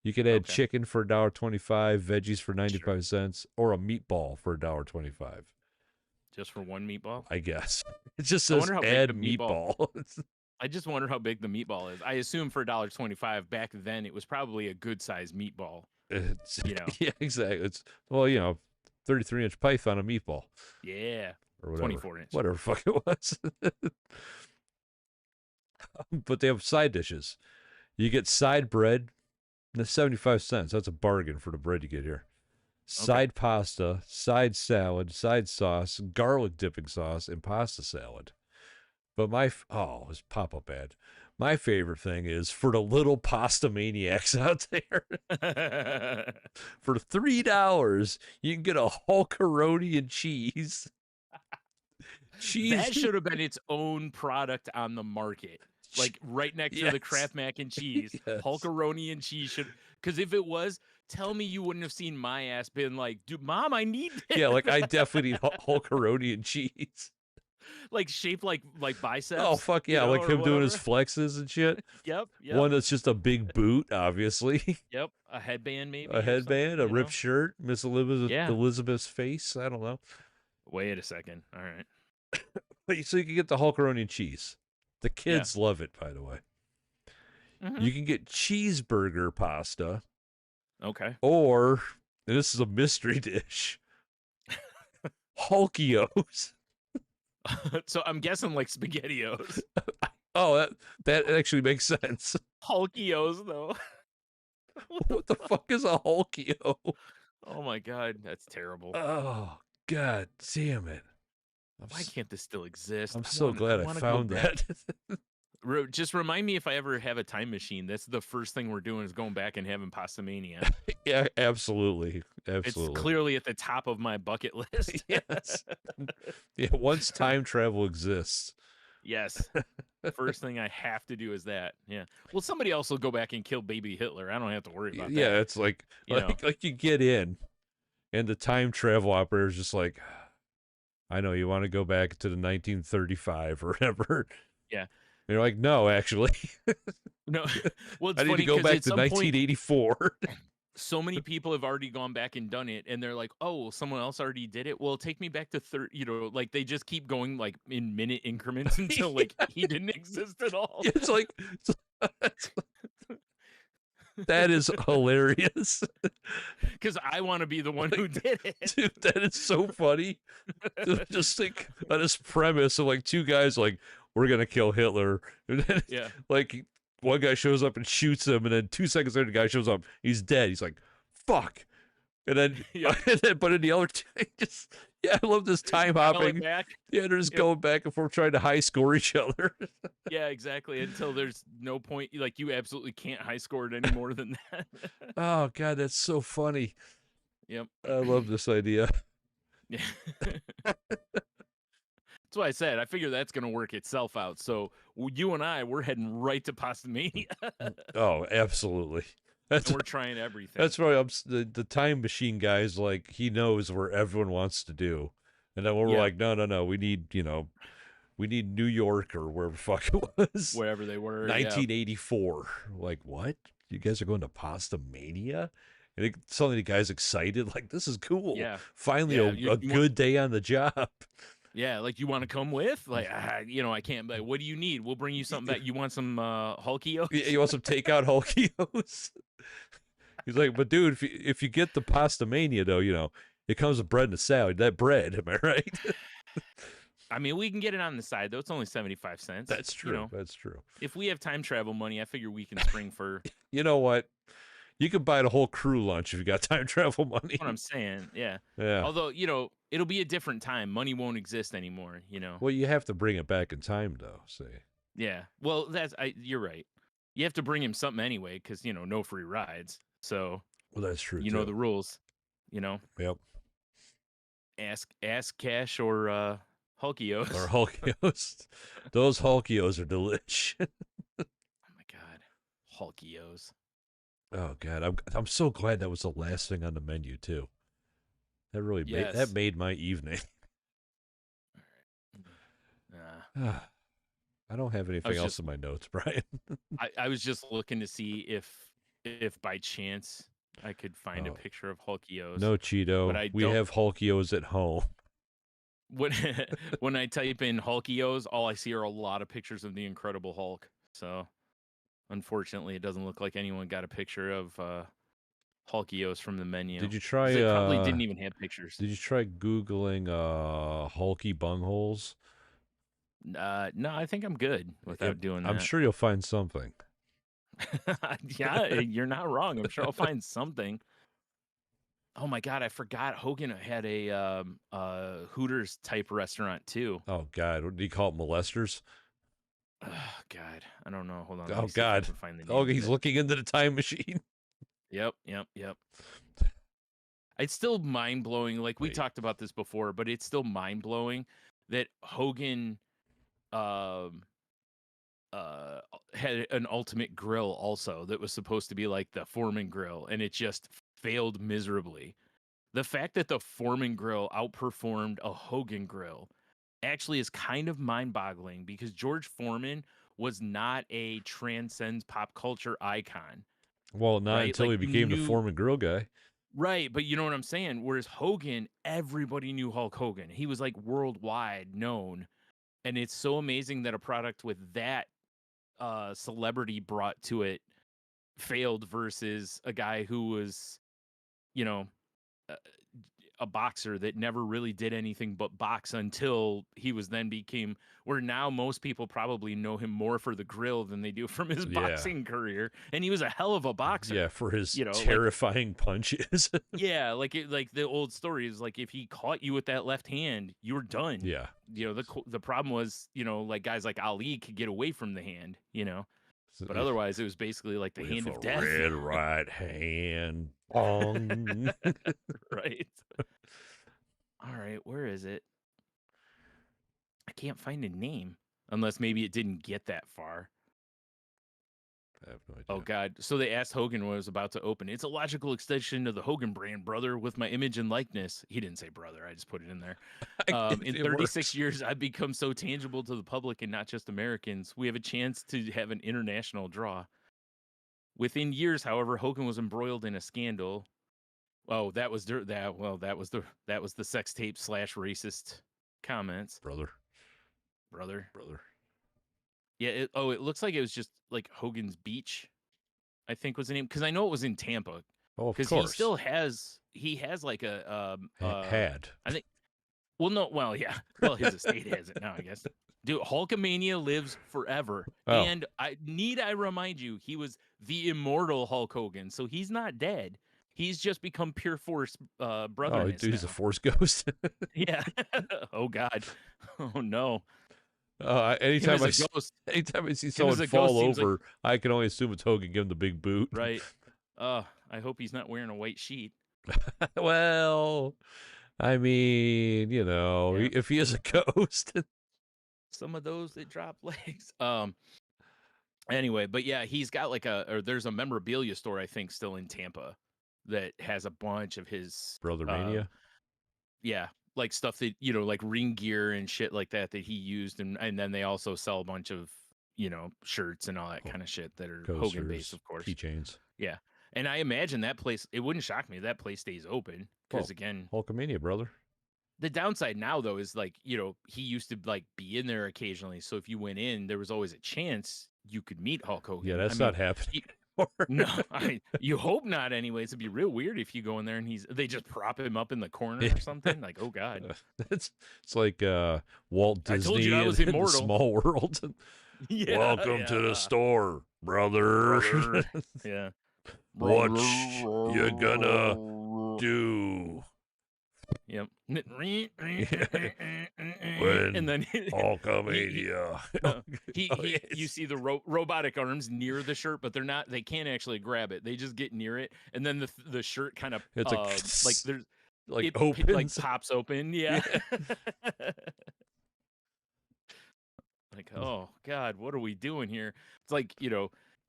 You could add chicken for $1.25, veggies for 95 cents, or a meatball for $1.25. Just for one meatball? I guess. It just says add meatball. I just wonder how big the meatball is. I assume for $1.25 back then it was probably a good sized meatball. Yeah, exactly. It's 33-inch python a meatball. Yeah. Or whatever. 24-inch. Whatever the fuck it was. But they have side dishes. You get side bread, that's 75 cents. That's a bargain for the bread you get here. Side pasta, side salad, side sauce, garlic dipping sauce, and pasta salad. But it's pop-up ad. My favorite thing is for the little pasta maniacs out there. For $3, you can get a Hulkaroni and cheese. That should have been its own product on the market. Like right next to the Kraft mac and cheese. Hulkaroni and cheese should, because if it was, tell me you wouldn't have seen my ass been like, dude, Mom, I need this. Yeah, like I definitely need Hulkaroni and cheese. Like shaped like biceps. Oh fuck yeah! Like him doing his flexes and shit. Yep. One that's just a big boot, obviously. Yep. A headband, maybe. A headband, a ripped shirt, Miss Elizabeth's face. I don't know. Wait a second. All right. So you can get the Hulkaroni cheese. The Yeah. kids love it, by the way. Mhm. You can get cheeseburger pasta, Okay. or, and this is a mystery dish, Hulkios. So I'm guessing like SpaghettiOs. Oh, that actually makes sense. Hulkios, though. What the fuck is a Hulkio? Oh my god, that's terrible. Oh, god damn it. Why can't this still exist? I'm so glad I wanna found go back. that. Just remind me if I ever have a time machine. That's the first thing we're doing is going back and having Pasta Mania. Yeah, absolutely. It's Absolutely. clearly at the top of my bucket list. Yes. Yeah, once time travel exists. Yes. First thing I have to do is that. Yeah. Well, somebody else will go back and kill baby Hitler. I don't have to worry about that. Yeah, it's like you get in and the time travel operator's just like, I know you want to go back to the 1935 or whatever. Yeah. And you're like, no, actually. No. Well, it's I need funny to go back at to some 1984. point, so many people have already gone back and done it, and they're like, "Oh, someone else already did it." Well, take me back to like they just keep going like in minute increments until like he didn't exist at all. It's like that is hilarious. Because I want to be the one who did it. Dude, that is so funny. Just think on this premise of like two guys like, we're gonna kill Hitler, and then like one guy shows up and shoots him, and then 2 seconds later the guy shows up, he's dead. He's like, fuck. And then, but in the other two, I love this time hopping. Back. Yeah, they're just going back and forth trying to high score each other. Yeah, exactly. Until there's no point, like you absolutely can't high score it any more than that. Oh god, that's so funny. Yep. I love this idea. Yeah. That's why I said I figure that's gonna work itself out. So you and I, we're heading right to Pasta Mania. Oh, absolutely. And we're trying everything. That's right. The time machine guy's like, he knows where everyone wants to do, and then we're like, no, we need New York or wherever the fuck it was, wherever they were, 1984. Like, what? You guys are going to Pasta Mania? And suddenly the guy's excited, like, this is cool. Yeah, finally a good day on the job. Yeah, like, you want to come with? Like, I can't. Like, what do you need? We'll bring you something back. You want some Hulkios? Yeah, you want some takeout Hulkios? He's like, but dude, if you get the Pasta Mania, though, it comes with bread and a salad. That bread, am I right? I mean, we can get it on the side, though. It's only 75 cents. That's true. That's true. If we have time travel money, I figure we can spring for... You know what? You could buy the whole crew lunch if you got time travel money. That's what I'm saying, yeah. Yeah. Although, it'll be a different time. Money won't exist anymore, Well, you have to bring it back in time, though, see. Yeah. Well, you're right. You have to bring him something anyway, because, no free rides. So... Well, that's true, You know the rules, Yep. Ask Cash or Hulkios. Or Hulkios. Those Hulkios are delish. Oh my god. Hulkios. Oh god, I'm so glad that was the last thing on the menu too. That really made my evening. All right. I don't have anything else in my notes, Brian. I was just looking to see if by chance I could find a picture of Hulkios. No, Cheeto. We have Hulkios at home. When I type in Hulkios, all I see are a lot of pictures of the Incredible Hulk. So, unfortunately, it doesn't look like anyone got a picture of Hulkios from the menu. Did you try? They probably didn't even have pictures. Did you try Googling Hulky bungholes? No, I think I'm good without doing that. I'm sure you'll find something. Yeah, you're not wrong. I'm sure I'll find something. Oh my god, I forgot Hogan had a Hooters type restaurant too. Oh god, what do you call it, molesters? Oh god, I don't know. Hold on. Oh god. Oh, he's looking into the time machine. Yep. It's still mind blowing. Like we talked about this before, but it's still mind blowing that Hogan had an ultimate grill also that was supposed to be like the Foreman grill, and it just failed miserably. The fact that the Foreman grill outperformed a Hogan grill actually is kind of mind-boggling, because George Foreman was not a transcends pop culture icon. Well, not until he became the Foreman grill guy. Right, but you know what I'm saying? Whereas Hogan, everybody knew Hulk Hogan. He was like worldwide known. And it's so amazing that a product with that celebrity brought to it failed versus a guy who was, you know, uh, a boxer that never really did anything but box until he was then became where now most people probably know him more for the grill than they do from his Yeah. boxing career. And he was a hell of a boxer. Yeah, for his Like terrifying punches. yeah, like like the old story is like if he caught you with that left hand, you were done. Yeah. The problem was, like guys like Ali could get away from the hand, So, but otherwise it was basically like the with hand a of death. red right hand. Bong. Right. All right, where is it? I can't find a name unless maybe it didn't get that far. I have no idea. Oh God! So they asked Hogan when it was about to open. It's a logical extension of the Hogan brand, brother, with my image and likeness. He didn't say brother. I just put it in there. In 36 years, I've become so tangible to the public and not just Americans. We have a chance to have an international draw. Within years, however, Hogan was embroiled in a scandal. Oh, that was the sex tape / racist comments. Brother. Yeah. It looks like it was just like Hogan's Beach, I think was the name, because I know it was in Tampa. Oh, of course. Because he has like a had. I think. Well, no. Well, yeah. Well, his estate has it now, I guess. Dude, Hulkamania lives forever. Oh. And I remind you, he was the immortal Hulk Hogan, so he's not dead. He's just become pure force brother. Oh, dude, he's a force ghost. Yeah. Oh God. Oh no. Anytime I see someone fall over, I can only assume it's Hogan. Give him the big boot. Right. I hope he's not wearing a white sheet. Well, I mean, if he is a ghost. Some of those that drop legs. Anyway, but yeah, he's got there's a memorabilia store, I think, still in Tampa that has a bunch of his Brother Mania. Yeah, like stuff that, like ring gear and shit like that he used. And then they also sell a bunch of, shirts and all that kind of shit that are Hogan based, of course. Keychains. Yeah. And I imagine that place, it wouldn't shock me. That place stays open because again, Hulkamania, brother. The downside now, though, is he used to be in there occasionally. So if you went in, there was always a chance you could meet Hulk Hogan. Yeah, that's not happening anymore. No, you hope not. Anyways, it'd be real weird if you go in there and they just prop him up in the corner or something. Like, oh God, it's like Walt Disney. I told you I was immortal. In the Small World. Yeah, welcome to the store, brother. Yeah. What you gonna do? Yep. When and then Hulkamania. You see the robotic arms near the shirt, but they can't actually grab it. They just get near it, and then the shirt kind of opens, pops open. Yeah. Like, oh God, what are we doing here? It's like,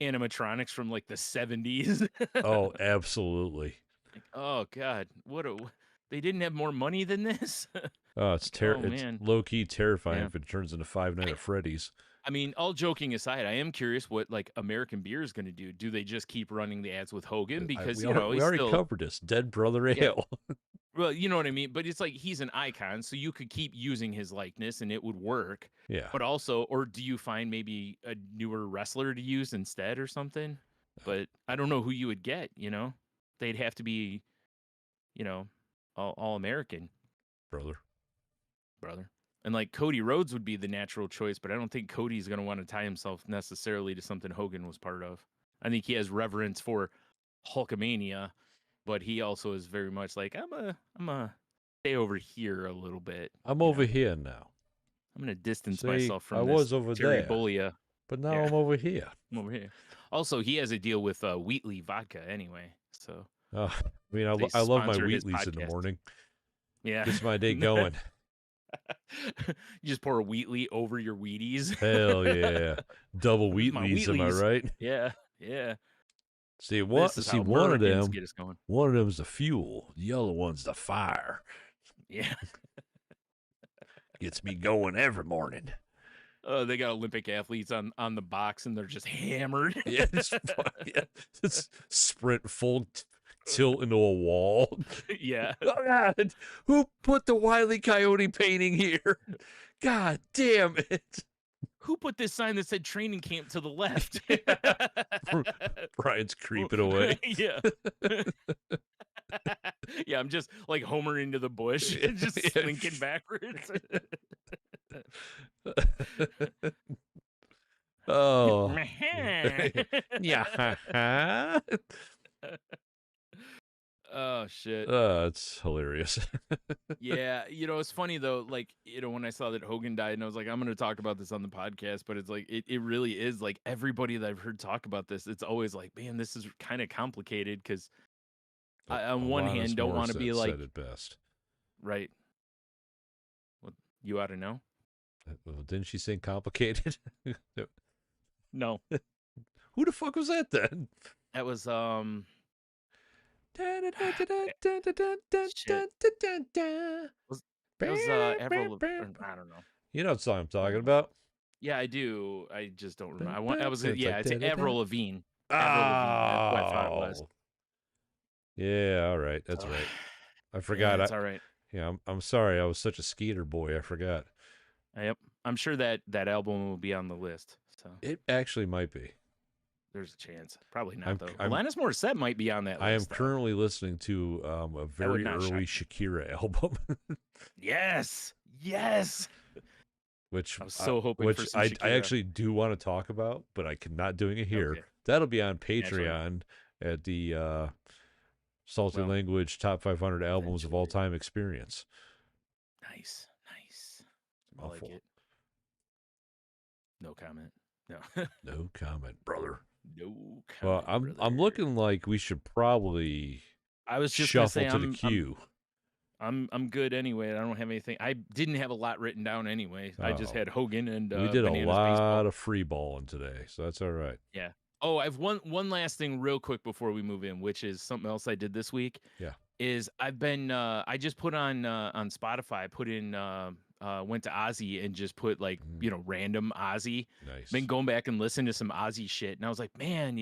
animatronics from the 70s. Oh, absolutely. Like, oh God, they didn't have more money than this? Oh, it's low-key terrifying if it turns into Five Nights at Freddy's. I mean, all joking aside, I am curious what American Beer is going to do. Do they just keep running the ads with Hogan? Because, we already covered this. Dead Brother Ale. Yeah. Well, you know what I mean? But it's like he's an icon, so you could keep using his likeness and it would work. Yeah. But also, or do you find maybe a newer wrestler to use instead or something? But I don't know who you would get, They'd have to be, all American. Brother. And Cody Rhodes would be the natural choice, but I don't think Cody's going to want to tie himself necessarily to something Hogan was part of. I think he has reverence for Hulkamania, but he also is very much like, I'm a stay over here a little bit. I'm over here now. I'm going to distance myself from I this was over Jerry there, Bolia. But now I'm over here. I'm over here. Also, he has a deal with Wheatley vodka anyway. So, I mean, I love my Wheatleys in the morning. Yeah. Gets my day going. You just pour a Wheatley over your Wheaties. Hell yeah. Double Wheatleys, am I right? Yeah. See, one of them's the fuel. The other one's the fire. Yeah. Gets me going every morning. They got Olympic athletes on the box, and they're just hammered. Yeah, it's sprint full tilt into a wall. Yeah. Oh, God, who put the Wile E. Coyote painting here? God damn it. Who put this sign that said training camp to the left? Brian's creeping away. Yeah. Yeah, I'm just like Homer into the bush, just slinking backwards. Oh. Yeah. Yeah. Oh shit. It's hilarious. Yeah, it's funny though, like, when I saw that Hogan died and I was like, I'm gonna talk about this on the podcast, but it's like it really is like everybody that I've heard talk about this, it's always like, man, this is kind of complicated because I on one hand don't want to be like said it best. right. Well, you ought to know. Well, didn't she sing complicated? No. Who the fuck was that then? That was Shit. Avril. I don't know. You know what song I'm talking about? Yeah, I do. I just don't remember. It's Avril Lavigne. Oh. Avril Lavigne. That's what I thought it was. Yeah, all right. That's right. I forgot. That's all right. Yeah, I'm sorry. I was such a Skeeter boy. I forgot. Yep. I'm sure that album will be on the list. So it actually might be. There's a chance. Probably not, though. Alanis Morissette might be on that list. I am currently listening to a very early Shakira album. Yes. Which I was so hoping for some Shakira. I actually do want to talk about, but I cannot doing it here. Okay. That'll be on Patreon at the Salty Language Top 500 Albums of All Time Experience. Nice. I like it. No comment. No. No comment, brother. No comment. Well, I'm looking like we should probably shuffle to the queue. I'm good anyway. I don't have anything. I didn't have a lot written down anyway. I just had Hogan and we did Bananas a lot baseball. of free balling today, so that's all right. Yeah. Oh, I have one last thing real quick before we move in, which is something else I did this week. Yeah. Is I've been I just put on Spotify, put in went to Ozzy and just put like, random Ozzy. Nice. Been going back and listening to some Ozzy shit. And I was like, man,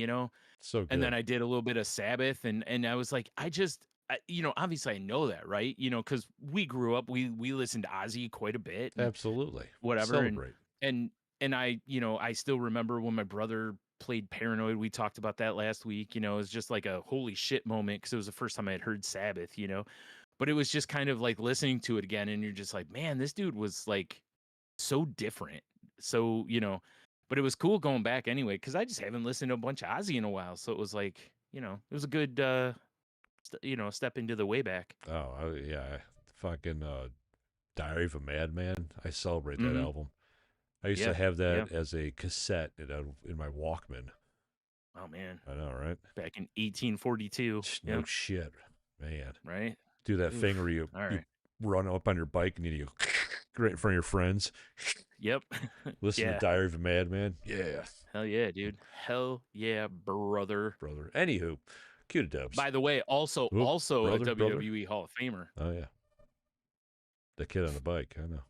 so good. And then I did a little bit of Sabbath and I was like, obviously I know that, right? Because we grew up, we listened to Ozzy quite a bit. Absolutely. Whatever. Celebrate. And I, I still remember when my brother played Paranoid. We talked about that last week. It was just like a holy shit moment because it was the first time I had heard Sabbath, But it was just kind of like listening to it again, and you're just like, man, this dude was like so different. So, but it was cool going back anyway, because I just haven't listened to a bunch of Ozzy in a while. So it was like, it was a good, step into the way back. Oh, yeah. Fucking Diary of a Madman. I celebrate that album. I used to have that as a cassette in my Walkman. Oh, man. I know, right? Back in 1842. No shit, man. Right? Do that thing where you run up on your bike and you go right in front of your friends. Yep. Listen to Diary of a Madman. Yeah. Hell yeah, dude. Hell yeah, brother. Anywho, QoftheW. By the way, also a WWE Hall of Famer. Oh, yeah. The kid on the bike, I know.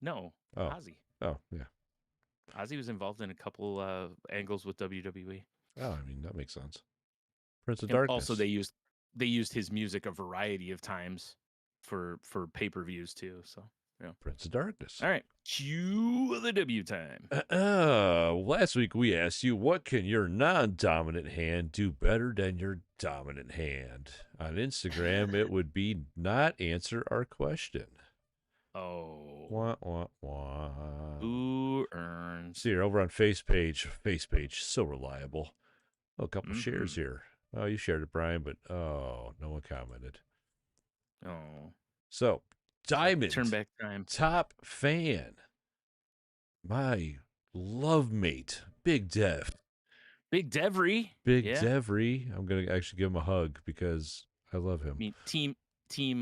No, Ozzy. Oh, yeah. Ozzy was involved in a couple angles with WWE. Oh, I mean, that makes sense. Prince of Darkness. Also, they used his music a variety of times for pay-per-views too. So, yeah. Prince of Darkness. All right, QoftheW time. Last week we asked you, what can your non-dominant hand do better than your dominant hand? On Instagram, it would be not answer our question. Oh. Wah. Who earns? See, you're over on Face page, so reliable. Oh, a couple shares here. Oh, you shared it, Brian, but no one commented. Oh. So, Diamond. Turn back time. Top fan. My love mate, Big Dev. Big Devry. Devry. I'm going to actually give him a hug because I love him. I mean, team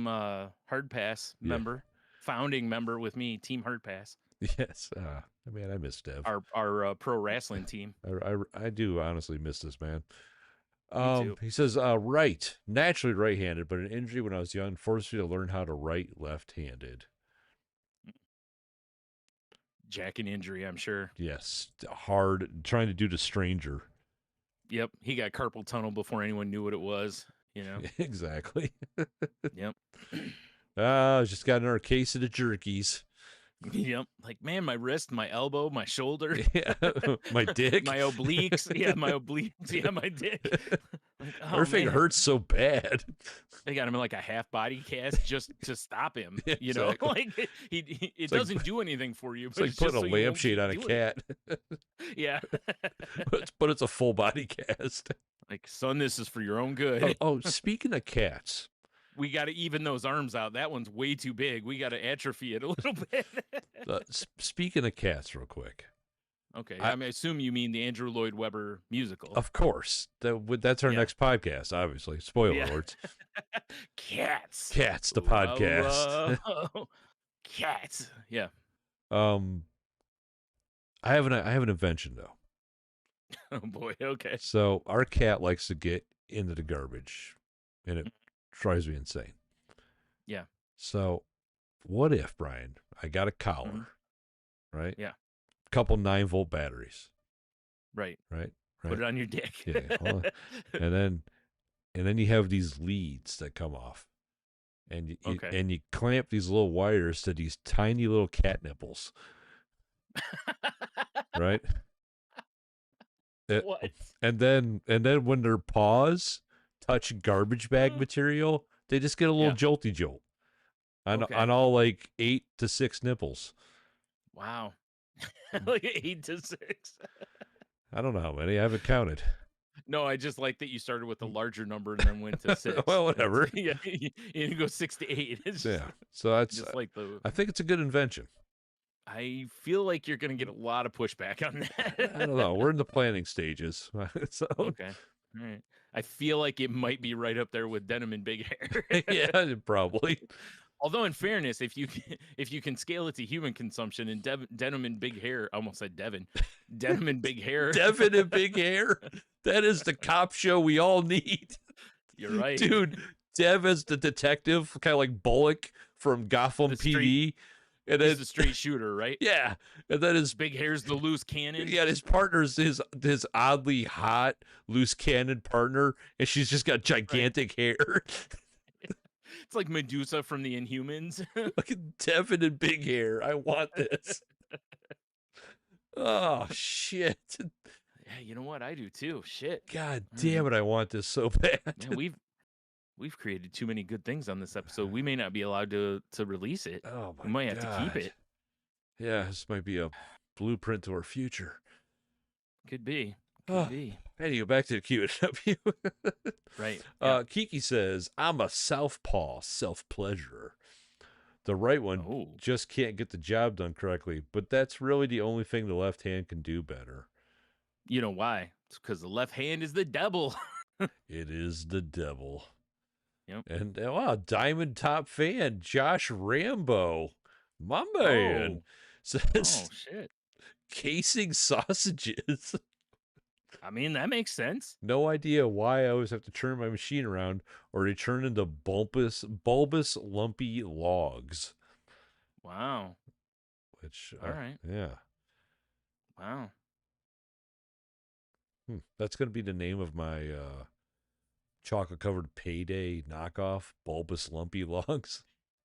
Hard Pass member. Founding member with me, Team Hard Pass. Yes. Man, I miss Dev. Our pro wrestling team. I do honestly miss this man. Me too. He says, naturally right-handed, but an injury when I was young forced me to learn how to write left-handed. Jack an injury, I'm sure. Yes. Hard. Trying to do to Stranger. Yep. He got carpal tunnel before anyone knew what it was. you know? Exactly. Yep. Just got another case of the jerkies. Yep. Like, man, my wrist, my elbow, my shoulder. Yeah. My dick. My obliques. Yeah, my obliques. Yeah, my dick. Like, oh, Everything man. hurts so bad. They got him in like a half body cast just to stop him. Yeah, You know, exactly. like it doesn't do anything for you. It's But like it's putting just a so you won't lampshade keep on a doing cat. it. Yeah. but it's a full body cast. Like, son, this is for your own good. Oh, speaking of cats. We got to even those arms out. That one's way too big. We got to atrophy it a little bit. Speaking of cats, real quick. Okay, I assume you mean the Andrew Lloyd Webber musical. Of course. That's our next podcast, obviously. Spoiler alerts. Cats. Cats, the podcast. Cats. Yeah. I have an invention, though. Oh, boy. Okay. So our cat likes to get into the garbage, and it drives me insane. Yeah. So what if, Brian, I got a collar, right? Yeah. Couple 9-volt batteries. Right. Right. Put it on your dick. Yeah. Well, and then you have these leads that come off, and you clamp these little wires to these tiny little cat nipples. Right. What? And then when their paws touch garbage bag material, they just get a little jolty jolt on all like 8 to 6 nipples. Wow. Like 8 to 6. I don't know how many. I haven't counted. No, I just like that you started with a larger number and then went to 6. Well, whatever. Yeah, you go 6 to 8. It's just, so that's just like I think it's a good invention. I feel like you're going to get a lot of pushback on that. I don't know. We're in the planning stages. So. Okay. All right. I feel like it might be right up there with denim and big hair. Yeah, probably. Although, in fairness, if you can scale it to human consumption and denim and big hair, I almost said Devin, denim and big hair, Devin and big hair. That is the cop show we all need. You're right, dude. Dev as the detective, kind of like Bullock from Gotham PD. And he's the straight shooter, right? Yeah. And then his big hair's the loose cannon. Yeah, his partner's his oddly hot loose cannon partner, and she's just got gigantic hair. It's like Medusa from the Inhumans. Look at Devin and big hair. I want this. Oh shit. Yeah, you know what? I do too. Shit. God damn it, I want this so bad. Man, we've created too many good things on this episode. We may not be allowed to release it. Oh my God. We might have to keep it. Yeah, this might be a blueprint to our future. Could be. Could be. Anyway, back to the QoftheW. Right. Kiki says, I'm a southpaw self-pleasurer. The right one just can't get the job done correctly, but that's really the only thing the left hand can do better. You know why? It's because the left hand is the devil. It is the devil. Yep. And wow, Diamond Top fan, Josh Rambo. My man. Says, shit. Casing sausages. I mean, that makes sense. No idea why I always have to turn my machine around or they turn into bulbous, lumpy logs. Wow. Which, all right. Yeah. Wow. That's going to be the name of my chocolate-covered payday knockoff, bulbous, lumpy logs.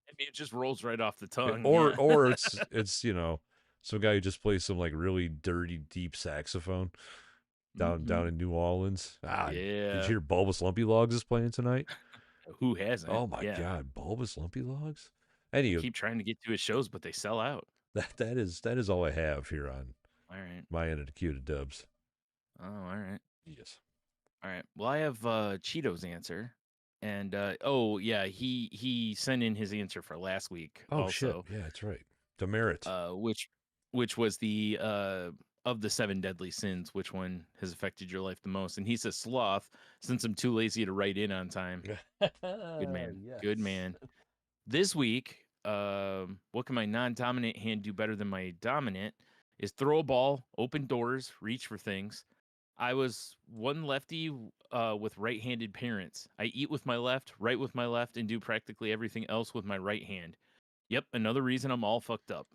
I mean, it just rolls right off the tongue. Or it's some guy who just plays some like really dirty, deep saxophone down in New Orleans. Did you hear Bulbous Lumpy Logs is playing tonight? Who hasn't? Oh my God, Bulbous Lumpy Logs. Anyway, keep trying to get to his shows, but they sell out. That is all I have here on my end of the QoftheW. Oh, all right. Yes. All right. Well, I have Cheeto's answer. And he sent in his answer for last week. Oh also, shit! Yeah, that's right. Demerit. Which was the of the 7 deadly sins, which one has affected your life the most? And he says sloth, since I'm too lazy to write in on time. Good man. Yes. Good man. This week, what can my non-dominant hand do better than my dominant? Is throw a ball, open doors, reach for things. I was one lefty with right-handed parents. I eat with my left, write with my left, and do practically everything else with my right hand. Yep, another reason I'm all fucked up.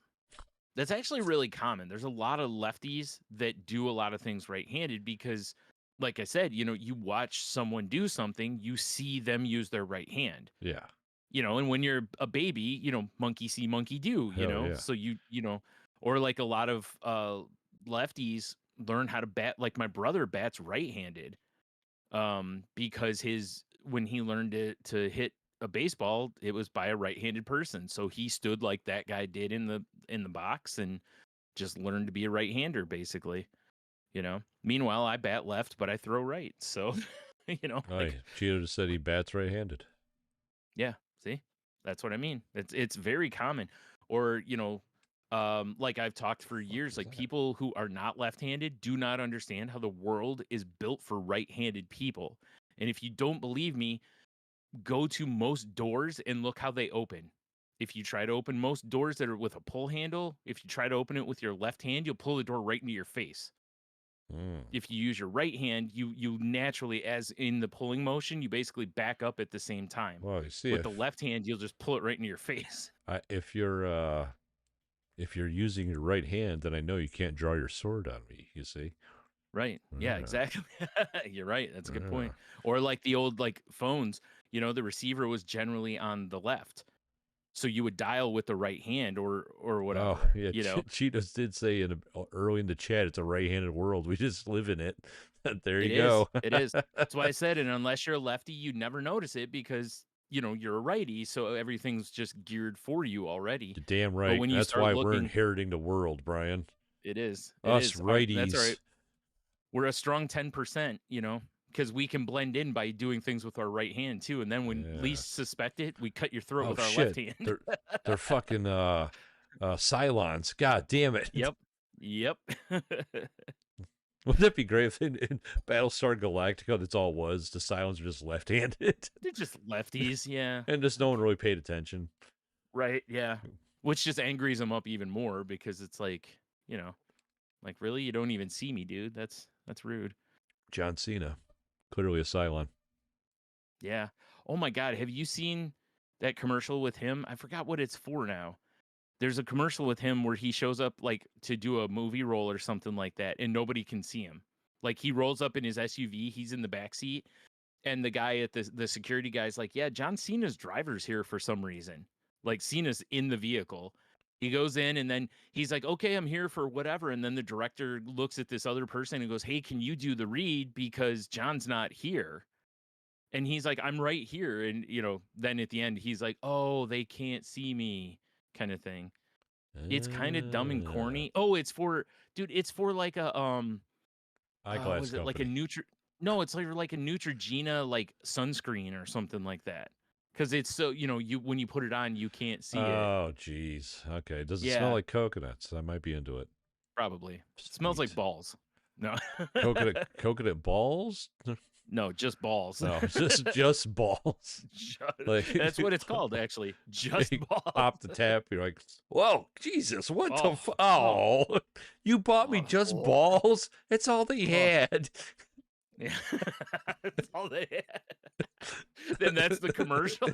That's actually really common. There's a lot of lefties that do a lot of things right-handed because like I said, you watch someone do something, you see them use their right hand. Yeah. And when you're a baby, monkey see, monkey do, Hell yeah. so or like a lot of lefties learn how to bat. Like my brother bats right-handed, because when he learned to hit a baseball, it was by a right-handed person. So he stood like that guy did in the box and just learned to be a right-hander, basically. Meanwhile, I bat left, but I throw right. So, like, Cheeto just said he bats right-handed. yeah, see, that's what I mean. It's very common. Or, like I've talked for years, like people who are not left-handed do not understand how the world is built for right-handed people. And if you don't believe me, go to most doors and look how they open. If you try to open most doors that are with a pull handle, if you try to open it with your left hand, you'll pull the door right into your face. If you use your right hand, you naturally, as in the pulling motion, you basically back up at the same time. Well, you see, with the left hand, you'll just pull it right into your face. If you're using your right hand, then I know you can't draw your sword on me. You see, right? Yeah, exactly. You're right. That's a good point. Or like the old phones, the receiver was generally on the left. So you would dial with the right hand or whatever. Oh, yeah. Cheetos did say early in the chat, it's a right-handed world. We just live in it. There you go. It is. That's why I said it. Unless you're a lefty, you never notice it because, you're a righty. So everything's just geared for you already. You're damn right. But when you that's why we're inheriting the world, Brian. It is. Us righties. That's all right. We're a strong 10%, because we can blend in by doing things with our right hand too, and then when least suspect it, we cut your throat with our left hand. they're fucking Cylons. God damn it. Yep. Wouldn't that be great if in Battlestar Galactica that's all it was? The Cylons are just left-handed. They're just lefties, yeah. And just no one really paid attention. Right, yeah. Which just angries them up even more because it's like, like really, you don't even see me, dude. That's rude. John Cena. Clearly a Cylon. Yeah. Oh my God. Have you seen that commercial with him? I forgot what it's for now. There's a commercial with him where he shows up to do a movie role or something like that, and nobody can see him. Like he rolls up in his SUV, he's in the back seat, and the guy at the security guy's like, "Yeah, John Cena's driver's here for some reason." Like Cena's in the vehicle. He goes in and then he's like, "Okay, I'm here for whatever." And then the director looks at this other person and goes, "Hey, can you do the read because John's not here?" And he's like, "I'm right here." And, then at the end, he's like, "Oh, they can't see me," kind of thing. It's kind of dumb and corny. Oh, it's for like a, eyeglass was it company. No, it's like a Neutrogena, sunscreen or something like that. Because it's so, when you put it on, you can't see it. Oh, geez. Okay. Does it smell like coconuts? I might be into it. Probably. It smells like balls. No. Coconut balls? No, just balls. No, just balls. That's what it's called, actually. Just balls. Pop the tap. You're like, whoa, Jesus, what the Oh, you bought me just balls? It's all they had. Yeah. That's all they had. Then that's the commercial.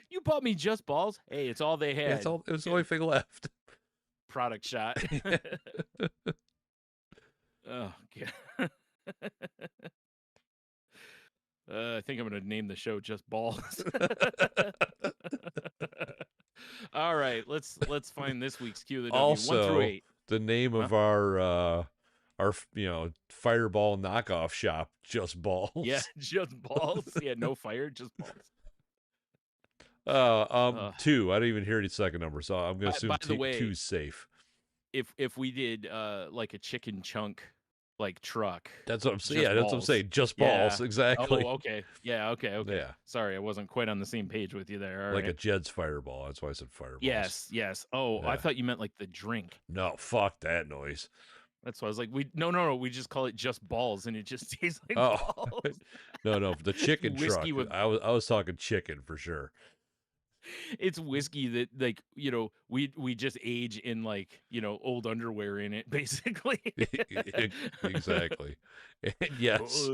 You bought me just balls? Hey, it's all they had. It was the only thing left. Product shot. Oh, God. I think I'm going to name the show Just Balls. All right, let's find this week's QoftheW. Also, 1 through 8. The name of our fireball knockoff shop, Just Balls. Yeah, Just Balls. Yeah, no fire, just balls. 2. I didn't even hear any second number, so I'm going to assume 2's safe. If we did like a chicken chunk truck. That's what I'm saying. Yeah, that's what I'm saying. Just balls, exactly. Oh, okay. Yeah, okay. Yeah. Sorry, I wasn't quite on the same page with you there. All like right. A Jed's fireball. That's why I said fireball. Yes. Oh, yeah. I thought you meant like the drink. No, fuck that noise. That's why I was like, no. We just call it Just Balls, and it just tastes like balls. No, the chicken truck. I was talking chicken for sure. It's whiskey that we just age in old underwear in it, basically. Exactly. And yes,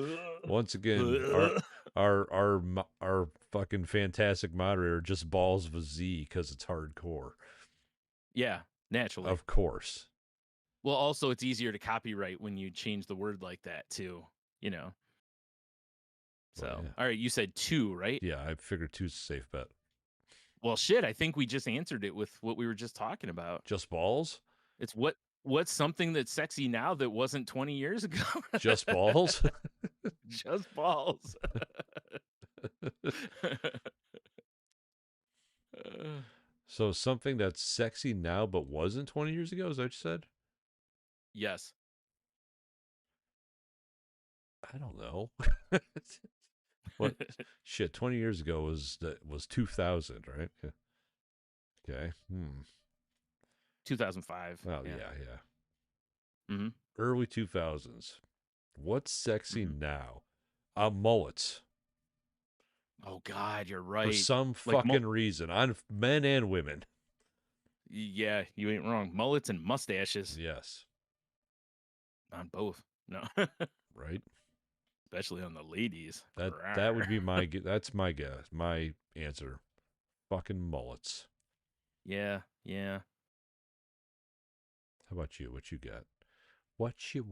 once again, our fucking fantastic moderator just balls with Z because it's hardcore. Yeah, naturally. Of course. Well, also it's easier to copyright when you change the word like that too, you know. So, Well, yeah. All right, you said 2, right? Yeah, I figured 2's a safe bet. Well, shit, I think we just answered it with what we were just talking about. Just balls? It's what's something that's sexy now that wasn't 20 years ago? Just balls? Just balls. So something that's sexy now but wasn't 20 years ago, is that what you said? Yes. I don't know. What? Shit, 20 years ago was 2000, right? Okay. 2005. Well, Yeah. yeah. Mm-hmm. Early 2000s. What's sexy Mm-hmm. now? Mullets. Oh God, you're right. For some Like fucking reason, on men and women. Yeah, you ain't wrong. Mullets and mustaches. Yes. On both. No. Right? Especially on the ladies. That would be that's my guess. My answer. Fucking mullets. Yeah. How about you? What you got? What you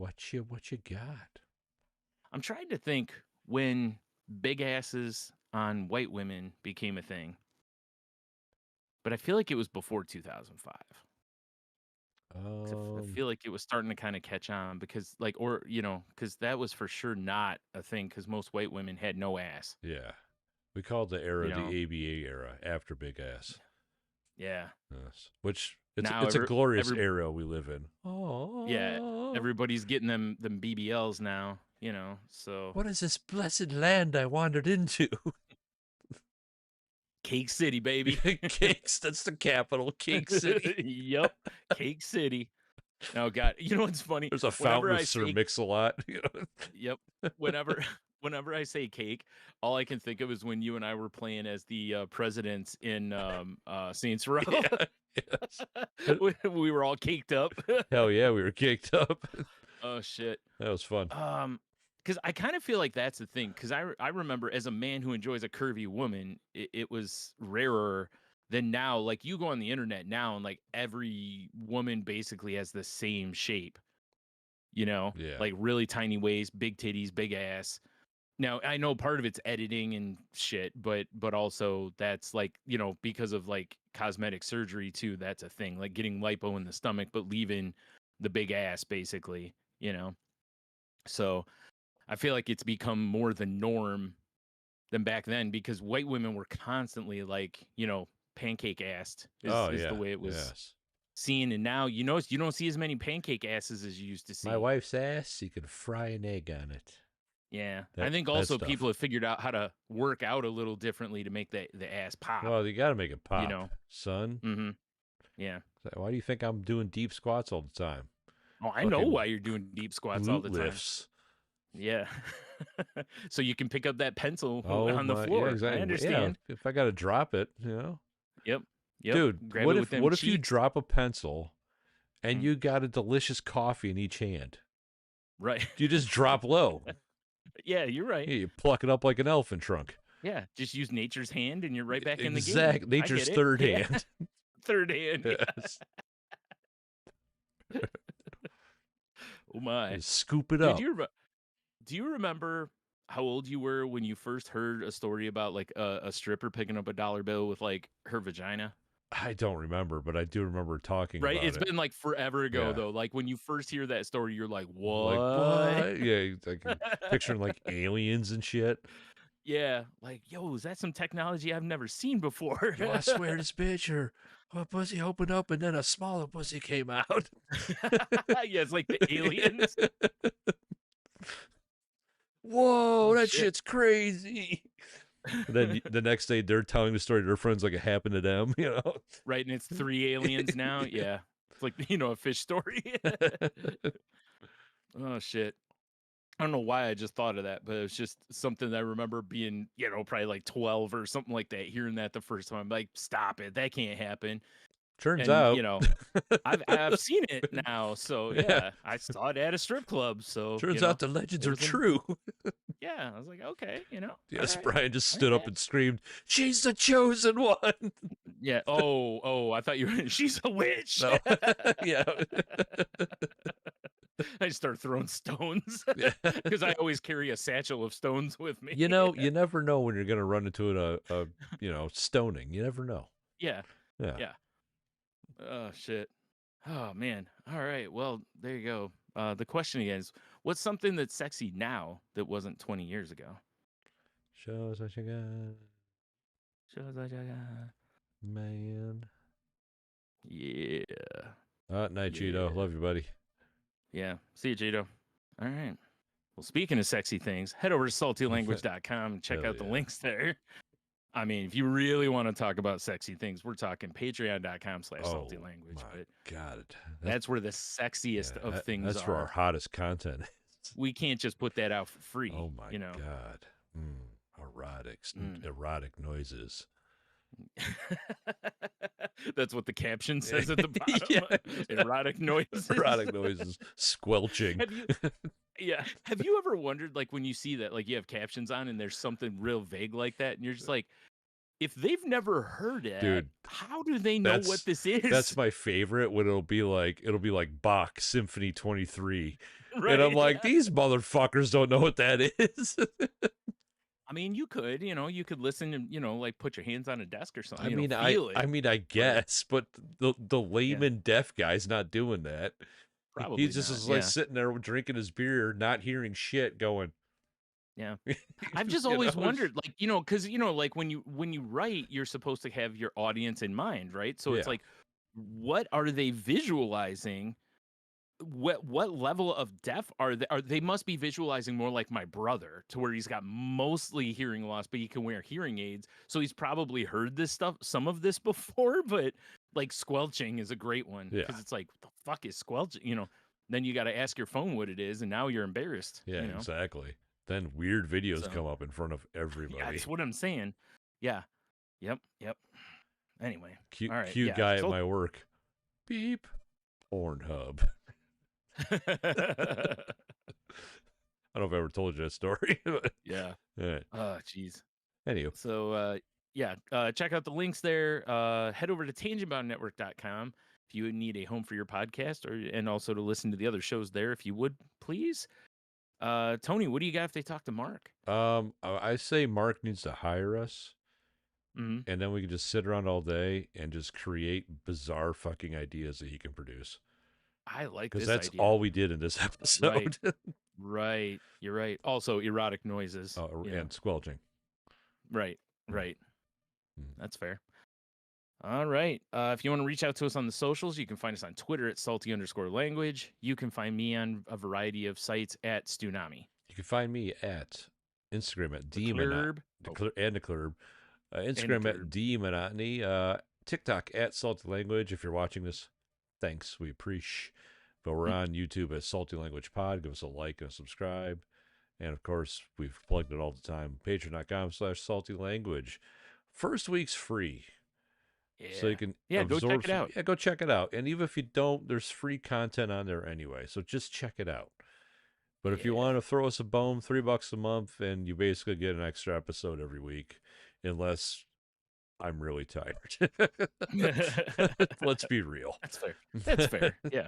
got? I'm trying to think when big asses on white women became a thing. But I feel like it was before 2005. I feel like it was starting to kind of catch on because because that was for sure not a thing because most white women had no ass. Yeah. We called the era the ABA era, after big ass. Yeah. Yes. Which Now it's a glorious era we live in. Oh. Yeah. Everybody's getting them BBLs now, so. What is this blessed land I wandered into? Cake City, baby. Cakes, that's the capital. Cake City. Yep. Cake City. Oh God. You know what's funny? There's a fountain with Sir Mix-a-Lot. Yep. Whenever I say cake, all I can think of is when you and I were playing as the presidents in Saints Row. Yes. We were all caked up. Hell yeah, we were caked up. Oh shit. That was fun. Because I kind of feel like that's the thing. Because I remember as a man who enjoys a curvy woman, it was rarer than now. Like you go on the internet now, and like every woman basically has the same shape. Like really tiny waist, big titties, big ass. Now I know part of it's editing and shit, but also that's like because of like cosmetic surgery too. That's a thing, like getting lipo in the stomach, but leaving the big ass basically. So I feel like it's become more the norm than back then because white women were constantly like, pancake assed is the way it was seen. And now, you don't see as many pancake asses as you used to see. My wife's ass, you could fry an egg on it. Yeah. I think also people have figured out how to work out a little differently to make the ass pop. Well, you got to make it pop, son. Mm-hmm. Yeah. Why do you think I'm doing deep squats all the time? Oh, I know why you're doing deep squats all the time. Lifts. Yeah. So you can pick up that pencil on the floor. Yeah, exactly. I understand. Yeah, if I got to drop it, Yep. Dude, what if you drop a pencil and you got a delicious coffee in each hand? Right. You just drop low. Yeah, you're right. Yeah, you pluck it up like an elephant trunk. Yeah, just use nature's hand and you're right back in the game. Exactly. Nature's third hand. Third hand. Yes. Oh my. Just scoop it up. Do you remember how old you were when you first heard a story about like a stripper picking up a dollar bill with like her vagina? I don't remember, but I do remember talking about it. Right? It's been like forever ago though. Like when you first hear that story, you're like, what? Like, what? Yeah, like picturing like aliens and shit. Yeah, like, yo, is that some technology I've never seen before? Yo, I swear this bitch, her pussy opened up and then a smaller pussy came out. Yeah, it's like the aliens. Whoa, that shit's crazy. Then the next day they're telling the story to their friends like it happened to them, Right, and it's 3 aliens now. Yeah. It's like, a fish story. Oh shit. I don't know why I just thought of that, but it's just something that I remember being, probably like 12 or something like that, hearing that the first time. I'm like, stop it. That can't happen. Turns out, I've seen it now. So yeah, I saw it at a strip club. So turns out the legends are true. Yeah, I was like, okay, Yes, right. Brian just stood up and screamed, "She's the chosen one." Yeah. Oh, I thought you were, she's a witch. No. Yeah. I start throwing stones Yeah. because I always carry a satchel of stones with me. You know, you never know when you're going to run into a stoning. You never know. Yeah. Yeah. Yeah. Oh, shit. Oh, man. All right. Well, there you go. The question again is, what's something that's sexy now that wasn't 20 years ago? Shows what you got, Shows what you got. man. Yeah. Night, Yeah. Cheeto. Love you, buddy. Yeah. See you, Jito. All right. Well, speaking of sexy things, head over to saltylanguage.com and check Hell out the yeah. links there. I mean, if you really want to talk about sexy things, we're talking patreon.com/saltylanguage. Oh, my But God. that's where the sexiest of things that's where our are. hottest content is. We can't just put that out for free. Oh, my God. Erotic noises. That's what the caption says at the bottom. Yeah. Erotic noises. Erotic noises. Squelching. Have you ever wondered, like, when you see that, like, you have captions on and there's something real vague like that, and you're just like, if they've never heard it, dude, how do they know what this is? That's my favorite, when it'll be like Bach Symphony 23. Right, and I'm like, these motherfuckers don't know what that is. I mean, you could listen and, like, put your hands on a desk or something. I mean, I guess, but the layman deaf guy's not doing that. Probably He just not, is like sitting there drinking his beer, not hearing shit, going. Yeah. I've just always wondered, like, because, like, when you write, you're supposed to have your audience in mind, right? So it's like, what are they visualizing? What level of deaf are they must be visualizing more like my brother, to where he's got mostly hearing loss, but he can wear hearing aids. So he's probably heard this stuff, some of this before, but like squelching is a great one, because it's like, what the fuck is squelching? Then you got to ask your phone what it is, and now you're embarrassed. Yeah, exactly. Then weird videos come up in front of everybody. Yeah, that's what I'm saying. Yeah. Yep. Anyway. Cute, all right, cute guy at my work. Beep. Pornhub. I don't know if I ever told you that story. Yeah. Right. Oh, jeez. Anywho. So, check out the links there. Head over to tangentboundnetwork.com if you need a home for your podcast, and also to listen to the other shows there, if you would, please. Tony, what do you got if they talk to Mark? I say Mark needs to hire us. Mm-hmm. And then we can just sit around all day and just create bizarre fucking ideas that he can produce. I like because this that's idea. all we did in this episode. Right. You're right. Also, erotic noises. And squelching. Right. That's fair. All right. If you want to reach out to us on the socials, you can find us on Twitter at salty_language. You can find me on a variety of sites at Stunami. You can find me at Instagram at Demonotony. Instagram at Demonotony. TikTok at Salty Language. If you're watching this, thanks. We appreciate. But we're on YouTube at Salty Language Pod. Give us a like and a subscribe. And of course, we've plugged it all the time. Patreon.com/Salty Language. First week's free. Yeah. So you can go check it out. Yeah, go check it out. And even if you don't, there's free content on there anyway. So just check it out. But if you want to throw us a bone, $3 a month, and you basically get an extra episode every week, unless I'm really tired. Let's be real. That's fair. Yeah.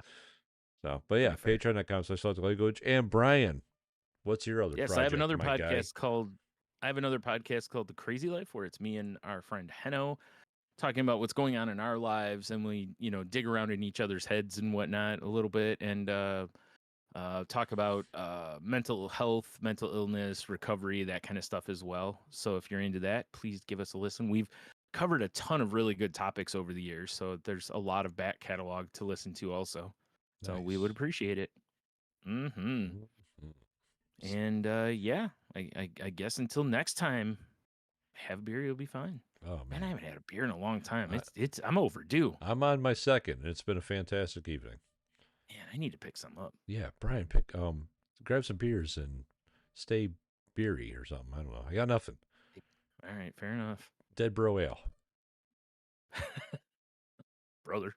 So, but yeah, patreon.com/saltylanguage. And Brian, what's your other project? Yes, I have another podcast called The Crazy Life, where it's me and our friend Henno talking about what's going on in our lives, and we, dig around in each other's heads and whatnot a little bit, and talk about mental health, mental illness, recovery, that kind of stuff as well. So if you're into that, please give us a listen. We've covered a ton of really good topics over the years, so there's a lot of back catalog to listen to also. So we would appreciate it. Mm-hmm. And I guess until next time, have a beer, you'll be fine. Oh man, I haven't had a beer in a long time. I'm overdue. I'm on my second, and it's been a fantastic evening. Man, I need to pick some up. Yeah, Brian, grab some beers and stay beery or something. I don't know. I got nothing. All right, fair enough. Dead Bro Ale. Brother.